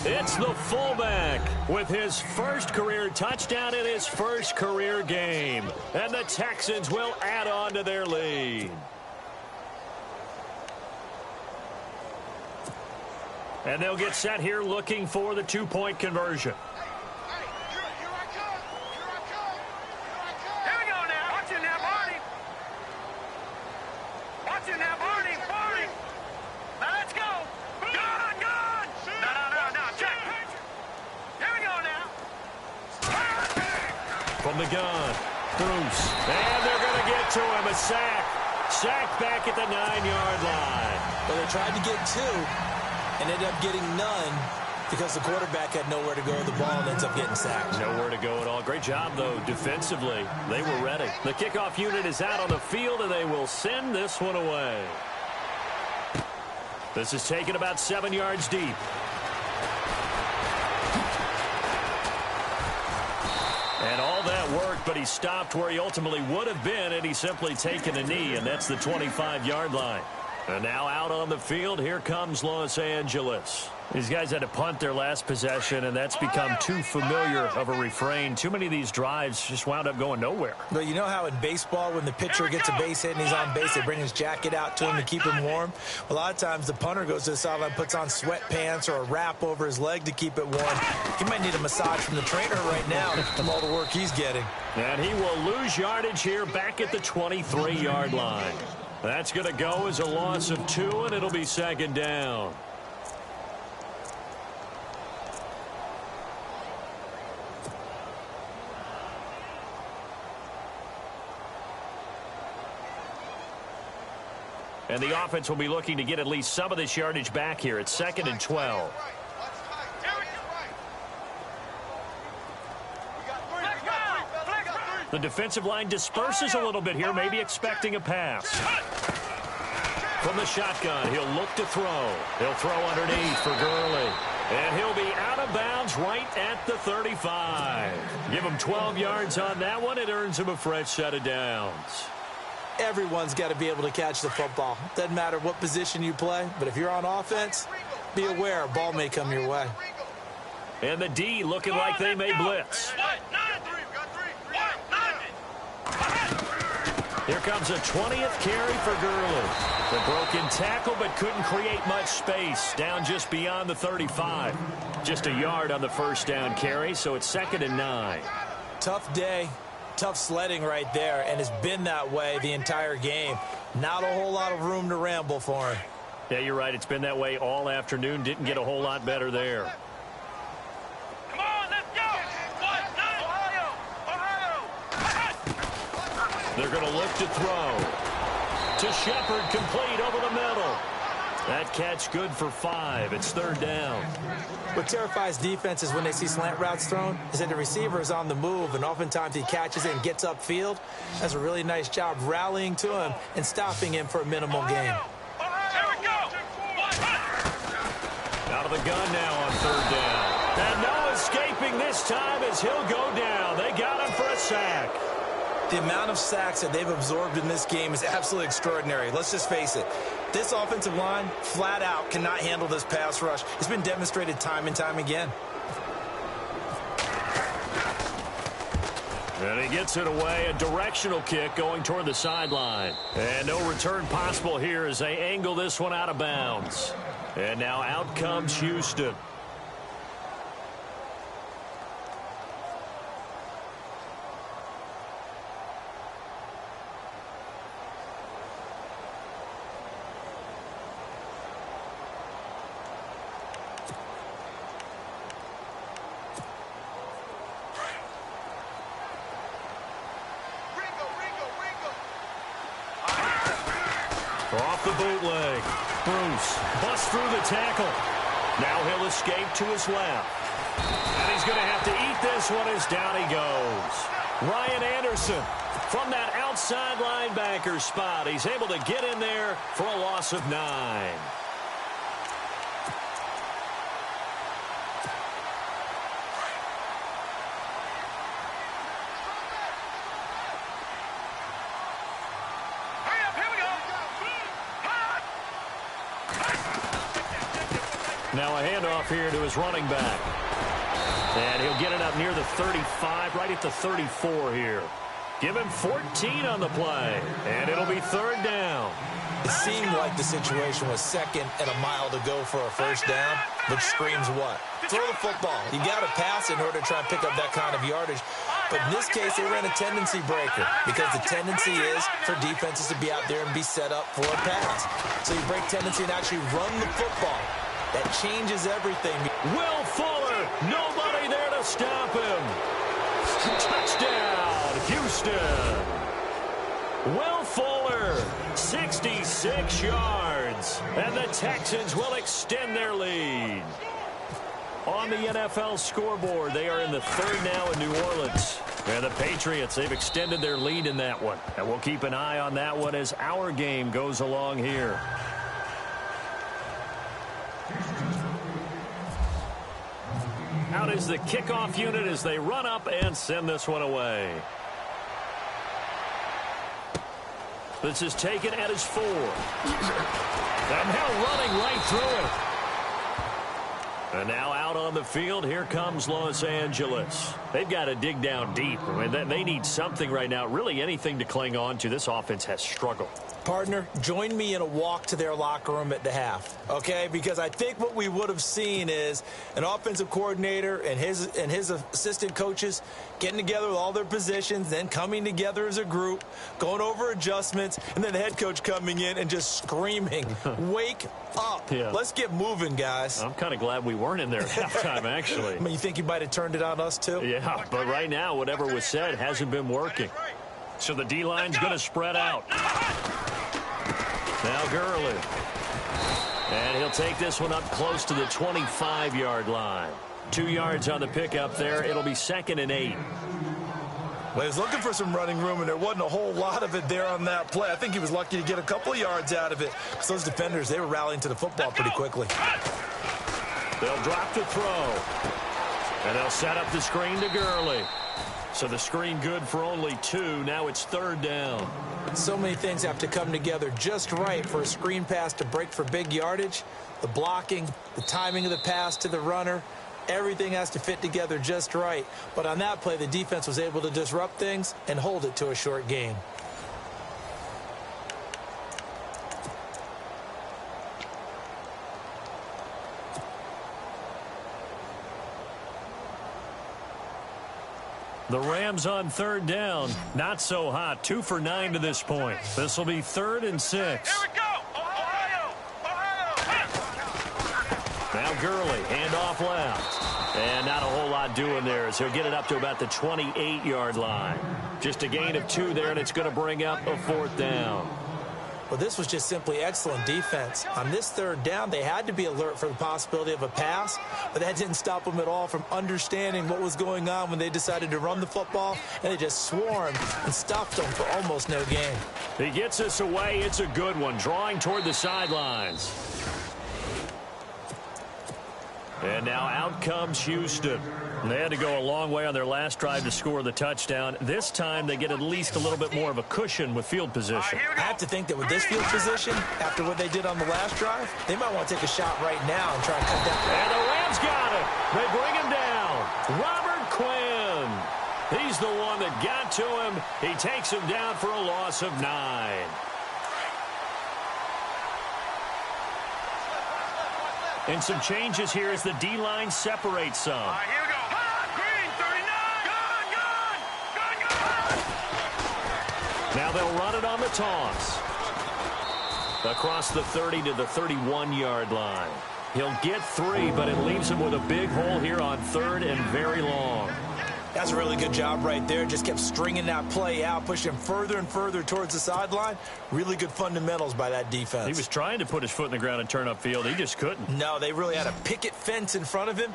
It's the fullback with his first career touchdown in his first career game. And the Texans will add on to their lead. And they'll get set here looking for the 2-point conversion. From the gun, Bruce. And they're going to get to him. A sack. Sack back at the 9-yard line. Well, they tried to get 2 and ended up getting none because the quarterback had nowhere to go with the ball and ends up getting sacked. Nowhere to go at all. Great job, though, defensively. They were ready. The kickoff unit is out on the field, and they will send this one away. This is taken about 7 yards deep. And all that worked, but he stopped where he ultimately would have been, and he's simply taken a knee, and that's the 25-yard line. And now out on the field, here comes Los Angeles. These guys had to punt their last possession, and that's become too familiar of a refrain. Too many of these drives just wound up going nowhere. But you know how in baseball, when the pitcher gets a base hit and he's on base, they bring his jacket out to him to keep him warm? A lot of times the punter goes to the sideline, puts on sweatpants or a wrap over his leg to keep it warm. He might need a massage from the trainer right now from all the work he's getting. And he will lose yardage here back at the 23-yard line. That's going to go as a loss of 2, and it'll be 2nd down. And the offense will be looking to get at least some of this yardage back here. It's 2nd and 12. The defensive line disperses a little bit here, maybe expecting a pass. From the shotgun, he'll look to throw. He'll throw underneath for Gurley. And he'll be out of bounds right at the 35. Give him 12 yards on that one. It earns him a fresh set of downs. Everyone's got to be able to catch the football. Doesn't matter what position you play, but if you're on offense, be aware a ball may come your way. And the D looking like they may blitz. Here comes a 20th carry for Gurley. The broken tackle, but couldn't create much space. Down just beyond the 35. Just a yard on the first down carry, so it's 2nd and 9. Tough day. Tough sledding right there, and it's been that way the entire game. Not a whole lot of room to ramble for him. Yeah, you're right. It's been that way all afternoon. Didn't get a whole lot better there. Come on, let's go. Ohio. They're going to look to throw. To Shepard, complete over the middle. That catch good for 5. It's third down. What terrifies defenses when they see slant routes thrown is that the receiver is on the move, and oftentimes he catches it and gets upfield. Does a really nice job rallying to him and stopping him for a minimal gain. Here we go. Out of the gun now on third down. And no escaping this time as he'll go down. They got him for a sack. The amount of sacks that they've absorbed in this game is absolutely extraordinary. Let's just face it. This offensive line, flat out, cannot handle this pass rush. It's been demonstrated time and time again. And he gets it away. A directional kick going toward the sideline. And no return possible here as they angle this one out of bounds. And now out comes Houston. Off the bootleg. Bruce busts through the tackle. Now he'll escape to his left. And he's going to have to eat this one as down he goes. Ryan Anderson from that outside linebacker spot. He's able to get in there for a loss of 9. Now a handoff here to his running back. And he'll get it up near the 35, right at the 34 here. Give him 14 on the play. And it'll be third down. It seemed like the situation was second and a mile to go for a first down, which screams what? Throw the football. You got to pass in order to try and pick up that kind of yardage. But in this case, they ran a tendency breaker because the tendency is for defenses to be out there and be set up for a pass. So you break tendency and actually run the football. That changes everything. Will Fuller, nobody there to stop him. Touchdown, Houston. Will Fuller, 66 yards. And the Texans will extend their lead. On the NFL scoreboard, they are in the third now in New Orleans. And the Patriots, they've extended their lead in that one. And we'll keep an eye on that one as our game goes along here. Out is the kickoff unit as they run up and send this one away. This is taken at his 4. And now running right through it. And now out on the field, here comes Los Angeles. They've got to dig down deep. I mean, they need something right now, really anything to cling on to. This offense has struggled. Partner, join me in a walk to their locker room at the half, okay? Because I think what we would have seen is an offensive coordinator and his assistant coaches getting together with all their positions, then coming together as a group, going over adjustments, and then the head coach coming in and just screaming, wake up. Yeah. Let's get moving, guys. I'm kind of glad we weren't in there at halftime, actually. I mean, you think you might have turned it on us, too? Yeah, but right now, whatever was said hasn't been working. So the D-line's going to spread out. Now Gurley. And he'll take this one up close to the 25-yard line. 2 yards on the pickup there. It'll be 2nd and 8. Well, he was looking for some running room, and there wasn't a whole lot of it there on that play. I think he was lucky to get a couple of yards out of it. Because those defenders, they were rallying to the football pretty quickly. They'll drop to throw. And they'll set up the screen to Gurley. So the screen good for only 2. Now it's third down. So many things have to come together just right for a screen pass to break for big yardage. The blocking, the timing of the pass to the runner, everything has to fit together just right. But on that play, the defense was able to disrupt things and hold it to a short gain. The Rams on third down. Not so hot. 2 for 9 to this point. This will be 3rd and 6. Here we go. Ohio. Gurley. Handoff left. And not a whole lot doing there, so he'll get it up to about the 28-yard line. Just a gain of 2 there, and it's going to bring up a 4th down. Well, this was just simply excellent defense. On this 3rd down, they had to be alert for the possibility of a pass, but that didn't stop them at all from understanding what was going on when they decided to run the football, and they just swarmed and stuffed them for almost no gain. He gets us away. It's a good one, drawing toward the sidelines. And now out comes Houston. They had to go a long way on their last drive to score the touchdown. This time they get at least a little bit more of a cushion with field position. I have to think that with this field position, after what they did on the last drive, they might want to take a shot right now and try and cut down. And the Rams got it. They bring him down. Robert Quinn. He's the one that got to him. He takes him down for a loss of 9. And some changes here as the D-line separates some. Here we go. Green, 39. Gun. Now they'll run it on the toss. Across the 30 to the 31-yard line. He'll get 3, but it leaves him with a big hole here on 3rd and very long. That's a really good job right there. Just kept stringing that play out, pushing him further and further towards the sideline. Really good fundamentals by that defense. He was trying to put his foot in the ground and turn upfield. He just couldn't. No, they really had a picket fence in front of him.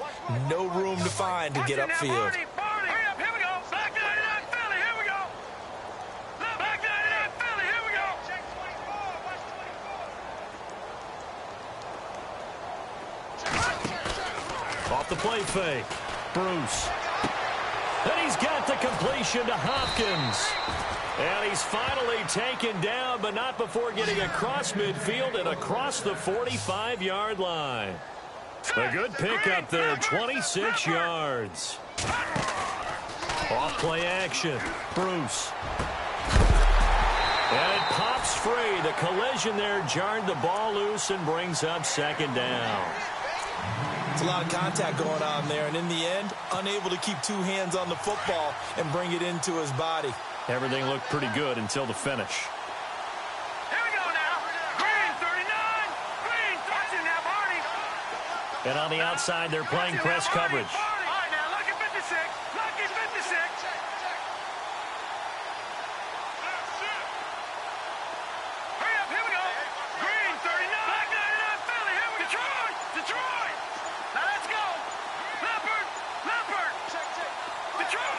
No room to find to get upfield. Hurry up, here we go. Back 99 Philly, here we go. Back 99 Philly, here we go. Check 24. Off the play fake. Bruce. And he's got the completion to Hopkins. And he's finally taken down, but not before getting across midfield and across the 45-yard line. A good pickup there, 26 yards. Off play action. Bruce. And it pops free. The collision there jarred the ball loose and brings up 2nd down. It's a lot of contact going on there, and in the end, unable to keep 2 hands on the football and bring it into his body. Everything looked pretty good until the finish. Here we go now. Green, 39. Green, touching now, Barney. And on the outside, they're playing press coverage. All right, now, lucky 56. Lucky 56. Hurry up, here we go. Green, 39. Black 99 Philly, here we go. Detroit. Now let's go. Leopard. Detroit.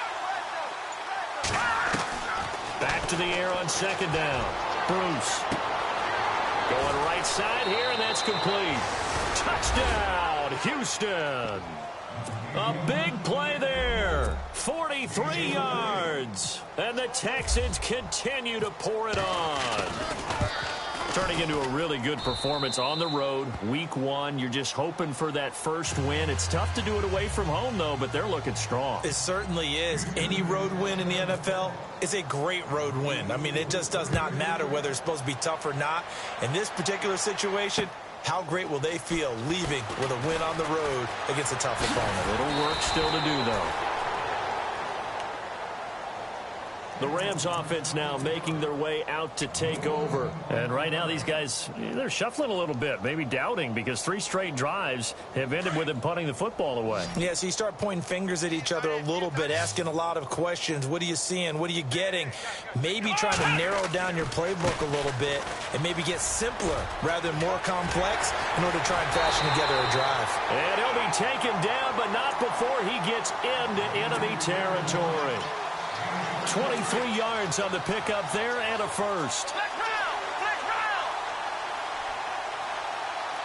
Back to the air on 2nd down. Bruce. Going right side here, and that's complete. Touchdown, Houston. A big play there. 43 yards. And the Texans continue to pour it on. Turning into a really good performance on the road. Week 1, you're just hoping for that first win. It's tough to do it away from home, though, but they're looking strong. It certainly is. Any road win in the NFL is a great road win. I mean, it just does not matter whether it's supposed to be tough or not. In this particular situation, how great will they feel leaving with a win on the road against a tough opponent? A little work still to do, though. The Rams offense now making their way out to take over. And right now these guys, they're shuffling a little bit, maybe doubting, because 3 straight drives have ended with them punting the football away. Yeah, so you start pointing fingers at each other a little bit, asking a lot of questions. What are you seeing? What are you getting? Maybe trying to narrow down your playbook a little bit and maybe get simpler rather than more complex in order to try and fashion together a drive. And he'll be taken down, but not before he gets into enemy territory. 23 yards on the pickup there and a first. Let's round.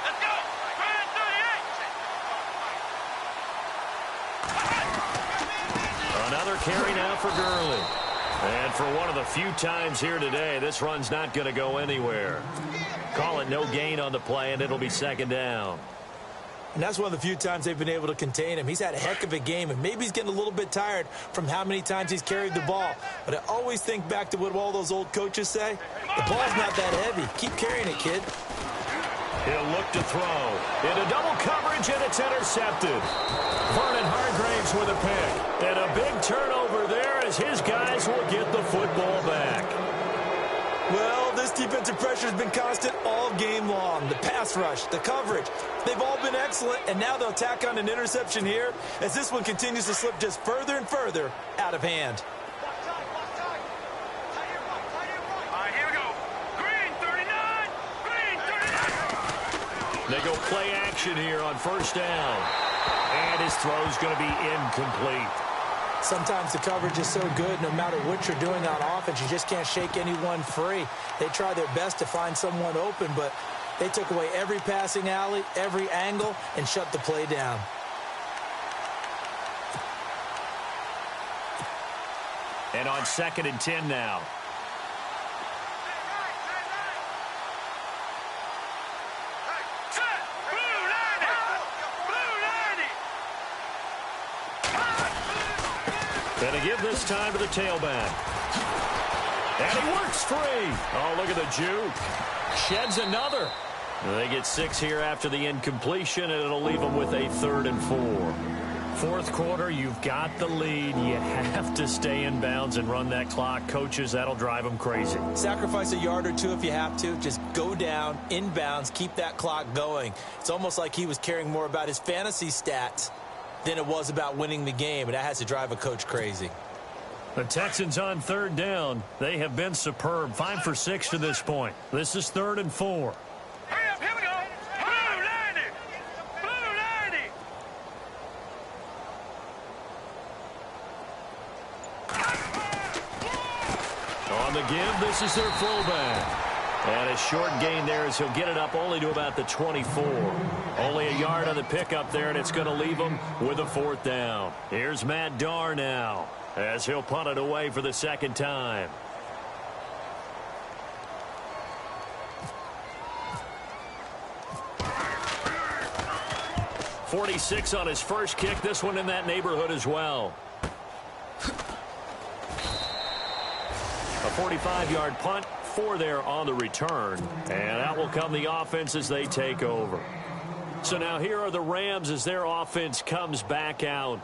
Let's go. Green, 38. Another carry now for Gurley. And for one of the few times here today, this run's not going to go anywhere. Call it no gain on the play, and it'll be 2nd down. And that's one of the few times they've been able to contain him. He's had a heck of a game, and maybe he's getting a little bit tired from how many times he's carried the ball. But I always think back to what all those old coaches say. The ball's not that heavy. Keep carrying it, kid. He'll look to throw. Into double coverage, and it's intercepted. Vernon Hargreaves with a pick. And a big turnover there as his guys will get the football back. Well, this defensive pressure has been constant all game long. The pass rush, the coverage, they've all been excellent, and now they'll tack on an interception here as this one continues to slip just further and further out of hand. They go play action here on first down. And his throw's going to be incomplete. Sometimes the coverage is so good, no matter what you're doing on offense, you just can't shake anyone free. They try their best to find someone open, but they took away every passing alley, every angle, and shut the play down. And on 2nd and 10 now. Going to give this time to the tailback. And he works free. Oh, look at the juke. Sheds another. They get 6 here after the incompletion, and it'll leave them with a 3rd and 4. Fourth quarter, you've got the lead. You have to stay in bounds and run that clock. Coaches, that'll drive them crazy. Sacrifice a yard or two if you have to. Just go down, in bounds, keep that clock going. It's almost like he was caring more about his fantasy stats than it was about winning the game, and that has to drive a coach crazy. The Texans on 3rd down. They have been superb. 5 for 6 to this point. This is 3rd and 4. Hurry up, here we go. Blue 90. Blue 90. On the give, this is their fullback. And a short gain there as he'll get it up only to about the 24. Only a yard on the pickup there, and it's going to leave him with a 4th down. Here's Matt Darr now as he'll punt it away for the 2nd time. .46 on his first kick. This one in that neighborhood as well. A 45-yard punt. 4 there on the return, and out will come the offense as they take over. So now here are the Rams as their offense comes back out.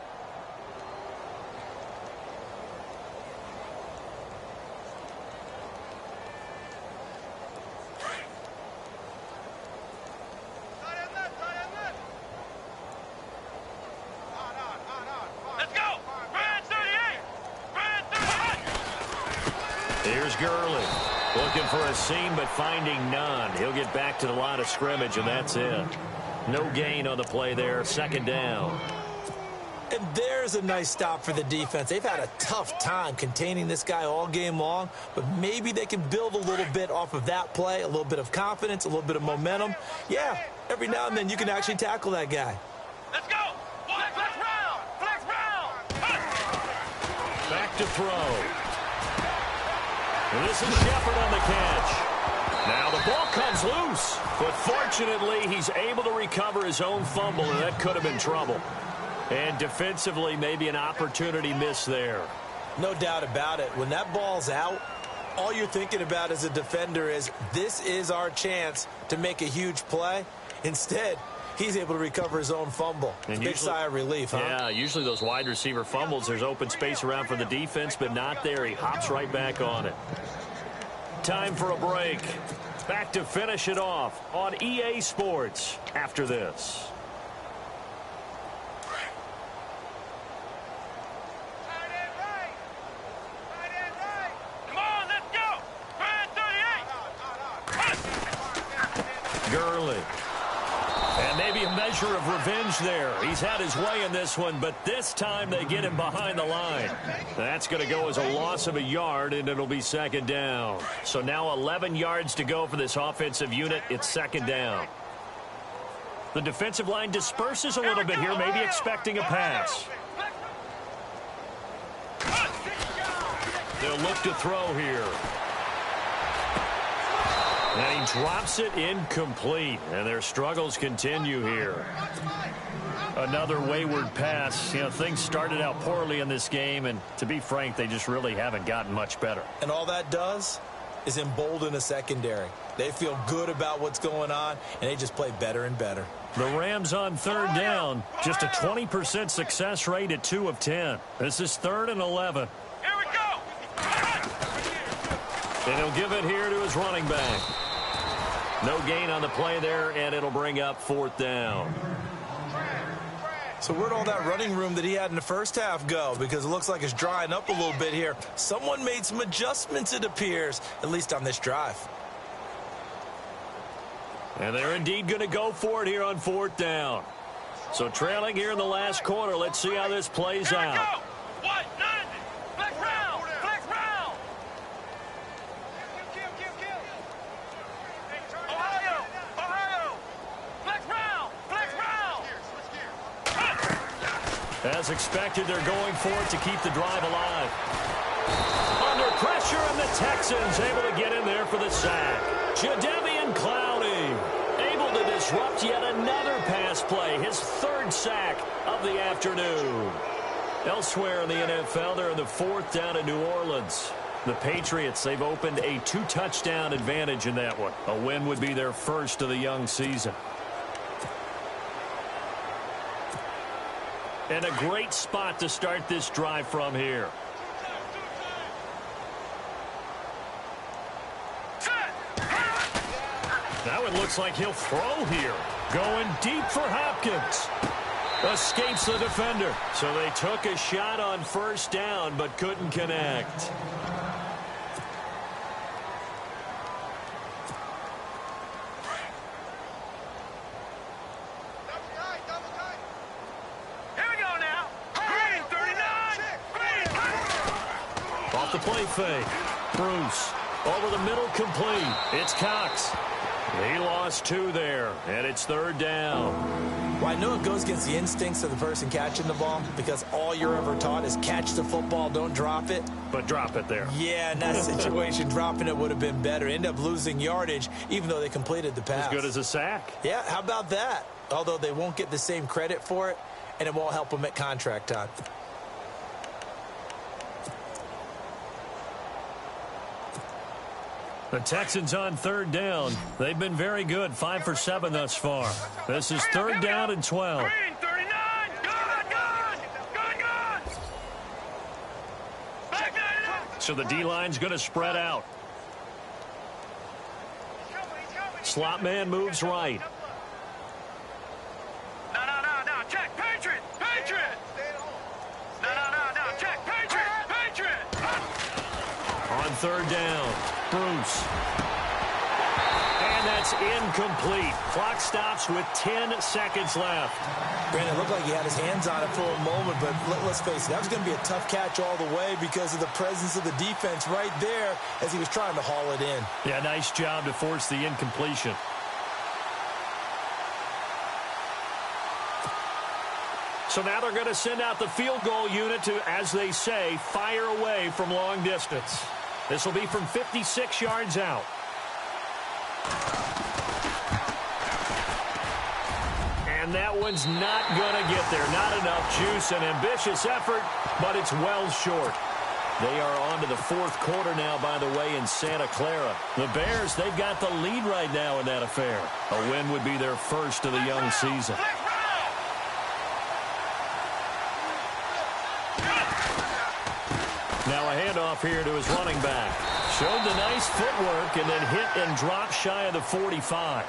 Let's go. Brand 38. Brand 38. Here's Gurley. Looking for a seam, but finding none. He'll get back to the line of scrimmage, and that's it. No gain on the play there. 2nd down. And there's a nice stop for the defense. They've had a tough time containing this guy all game long, but maybe they can build a little bit off of that play, a little bit of confidence, a little bit of momentum. Yeah, every now and then you can actually tackle that guy. Let's go. Flex round. Flex round. Back to throw. And this is Shepard on the catch. Now the ball comes loose, but fortunately he's able to recover his own fumble, and that could have been trouble. And defensively, maybe an opportunity miss there. No doubt about it. When that ball's out, all you're thinking about as a defender is, this is our chance to make a huge play. Instead, he's able to recover his own fumble. And big sigh of relief, huh? Yeah, usually those wide receiver fumbles, there's open space around for the defense, but not there. He hops right back on it. Time for a break. Back to finish it off on EA Sports after this. Come on, let's go. Brand 38. Gurley. And maybe a measure of revenge there. He's had his way in this one, but this time they get him behind the line. That's going to go as a loss of a yard, and it'll be 2nd down. So now 11 yards to go for this offensive unit. It's 2nd down. The defensive line disperses a little bit here, maybe expecting a pass. They'll look to throw here. And he drops it incomplete, and their struggles continue here. Another wayward pass. You know, things started out poorly in this game, and to be frank, they just really haven't gotten much better. And all that does is embolden a secondary. They feel good about what's going on, and they just play better and better. The Rams on 3rd down, just a 20% success rate at 2 of 10. This is 3rd and 11. Here we go. And he'll give it here to his running back. No gain on the play there, and it'll bring up 4th down. So where'd all that running room that he had in the first half go? Because it looks like it's drying up a little bit here. Someone made some adjustments, it appears, at least on this drive. And they're indeed going to go for it here on 4th down. So trailing here in the last quarter. Let's see how this plays out. Here we go. 190. Flex round. Flex round. Ohio. Ohio. Flex round. Flex round. As expected, they're going for it to keep the drive alive. Under pressure, and the Texans able to get in there for the sack. Jadeveon Clowney able to disrupt yet another pass play. His 3rd sack of the afternoon. Elsewhere in the NFL, they're in the 4th down in New Orleans. The Patriots, they've opened a 2-touchdown advantage in that one. A win would be their first of the young season. And a great spot to start this drive from here. Now it looks like he'll throw here. Going deep for Hopkins. Escapes the defender. So they took a shot on 1st down but couldn't connect. Here we go now. Green 39. Green. Off the play fake. Bruce over the middle, complete. It's Cox. He lost 2 there, and it's 3rd down. Well, I know it goes against the instincts of the person catching the ball because all you're ever taught is catch the football, don't drop it. But drop it there. Yeah, in that situation, dropping it would have been better. End up losing yardage, even though they completed the pass. As good as a sack. Yeah, how about that? Although they won't get the same credit for it, and it won't help them at contract time. The Texans on 3rd down. They've been very good, 5 for 7 thus far. This is 3rd down and 12. Green 39. Good, good. Good, good. Back 99. So the D-line's going to spread out. Slot man moves right. No. Check. Patriot. Patriot. No. Check. Patriot. Patriot. On 3rd down, Bruce. And that's incomplete. Clock stops with 10 seconds left. Brandon, it looked like he had his hands on it for a moment, but let's face it, that was going to be a tough catch all the way because of the presence of the defense right there as he was trying to haul it in. Yeah, nice job to force the incompletion. So now they're going to send out the field goal unit to, as they say, fire away from long distance. This will be from 56 yards out. And that one's not going to get there. Not enough juice. An ambitious effort, but it's well short. They are on to the 4th quarter now, by the way, in Santa Clara. The Bears, they've got the lead right now in that affair. A win would be their first of the young season. Now a handoff here to his running back. Showed the nice footwork and then hit and dropped shy of the 45.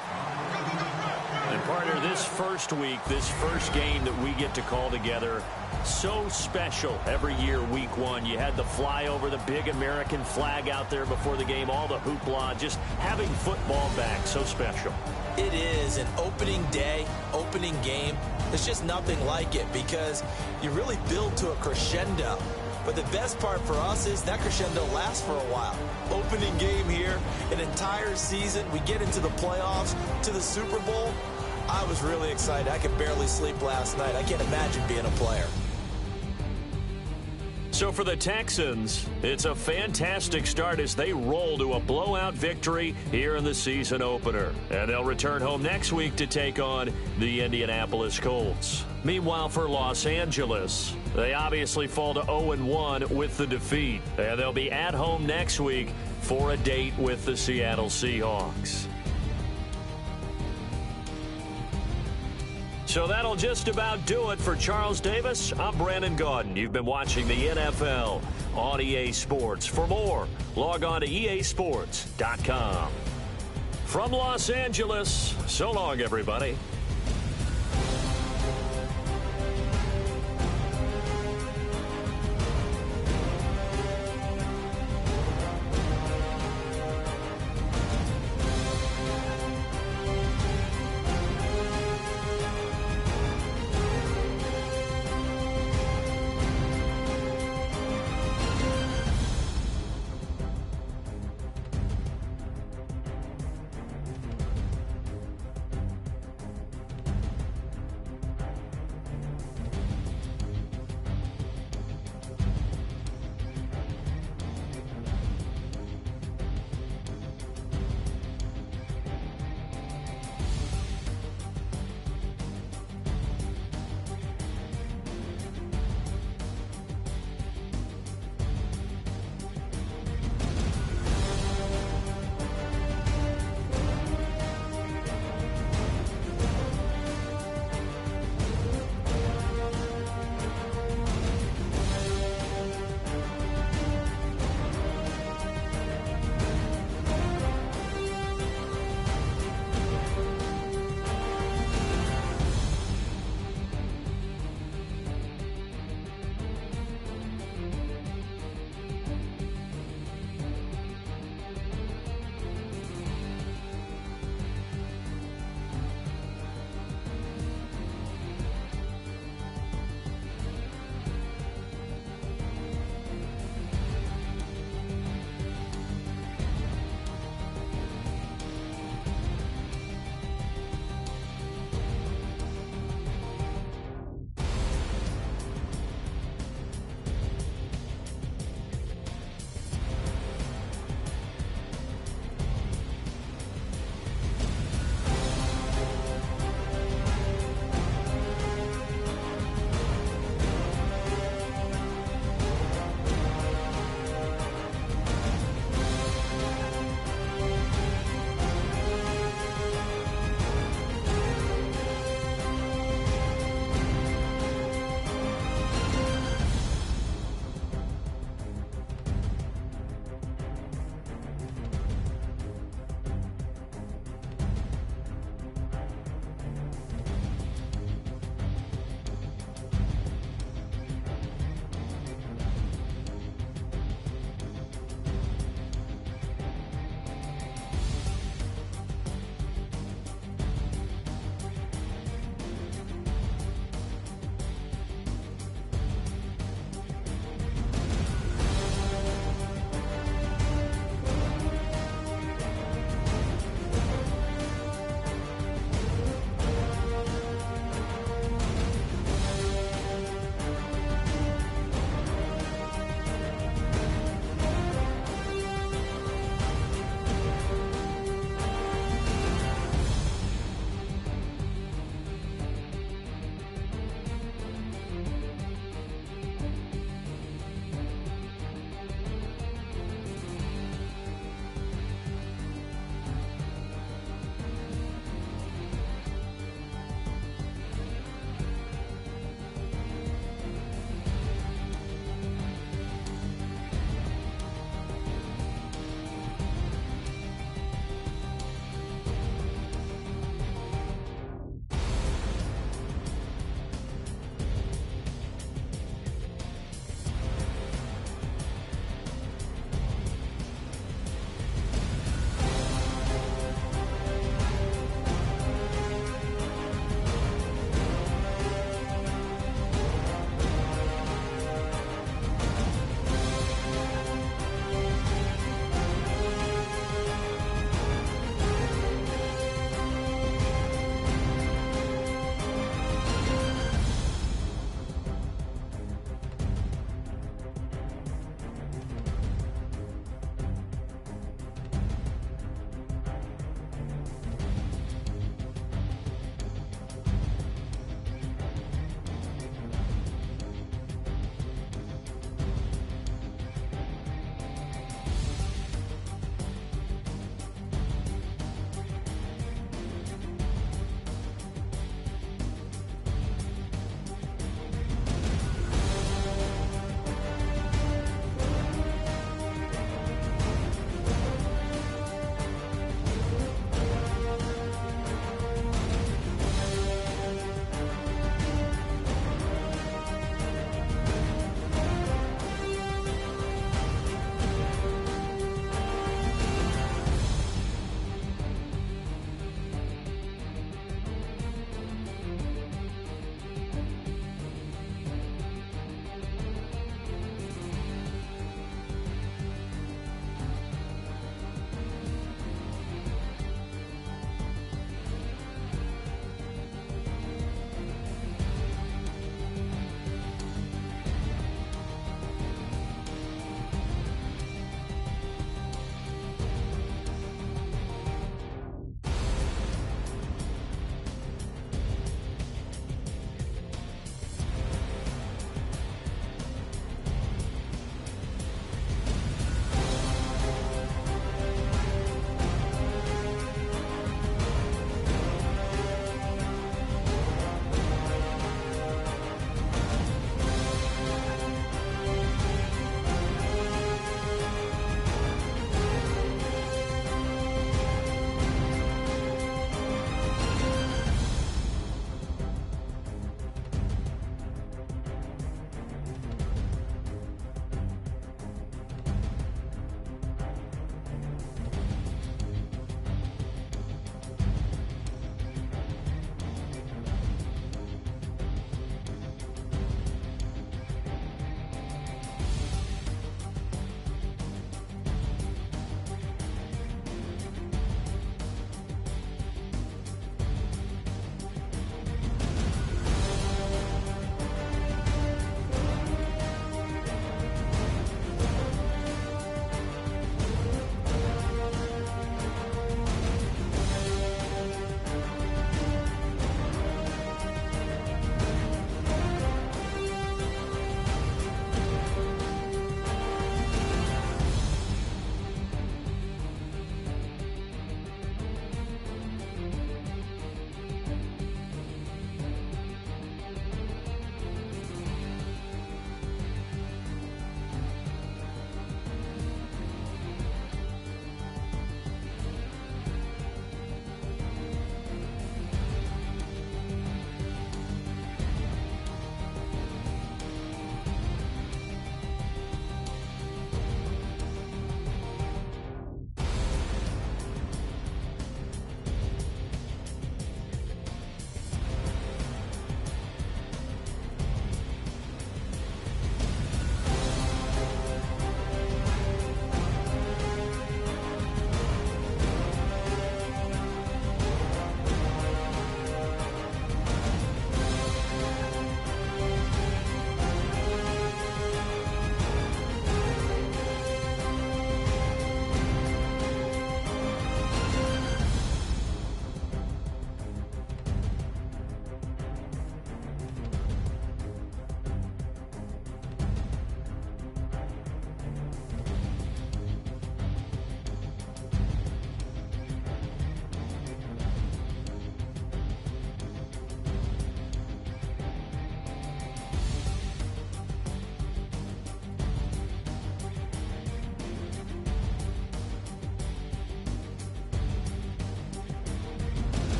And partner, this first week, this first game that we get to call together, so special every year, week 1. You had the flyover, the big American flag out there before the game, all the hoopla, just having football back, so special. It is an opening day, opening game. There's just nothing like it because you really build to a crescendo. But the best part for us is that crescendo lasts for a while. Opening game here, an entire season. We get into the playoffs, to the Super Bowl. I was really excited. I could barely sleep last night. I can't imagine being a player. So for the Texans, it's a fantastic start as they roll to a blowout victory here in the season opener. And they'll return home next week to take on the Indianapolis Colts. Meanwhile, for Los Angeles, they obviously fall to 0-1 with the defeat. And they'll be at home next week for a date with the Seattle Seahawks. So that'll just about do it for Charles Davis. I'm Brandon Gaudin. You've been watching the NFL on EA Sports. For more, log on to easports.com. From Los Angeles, so long, everybody.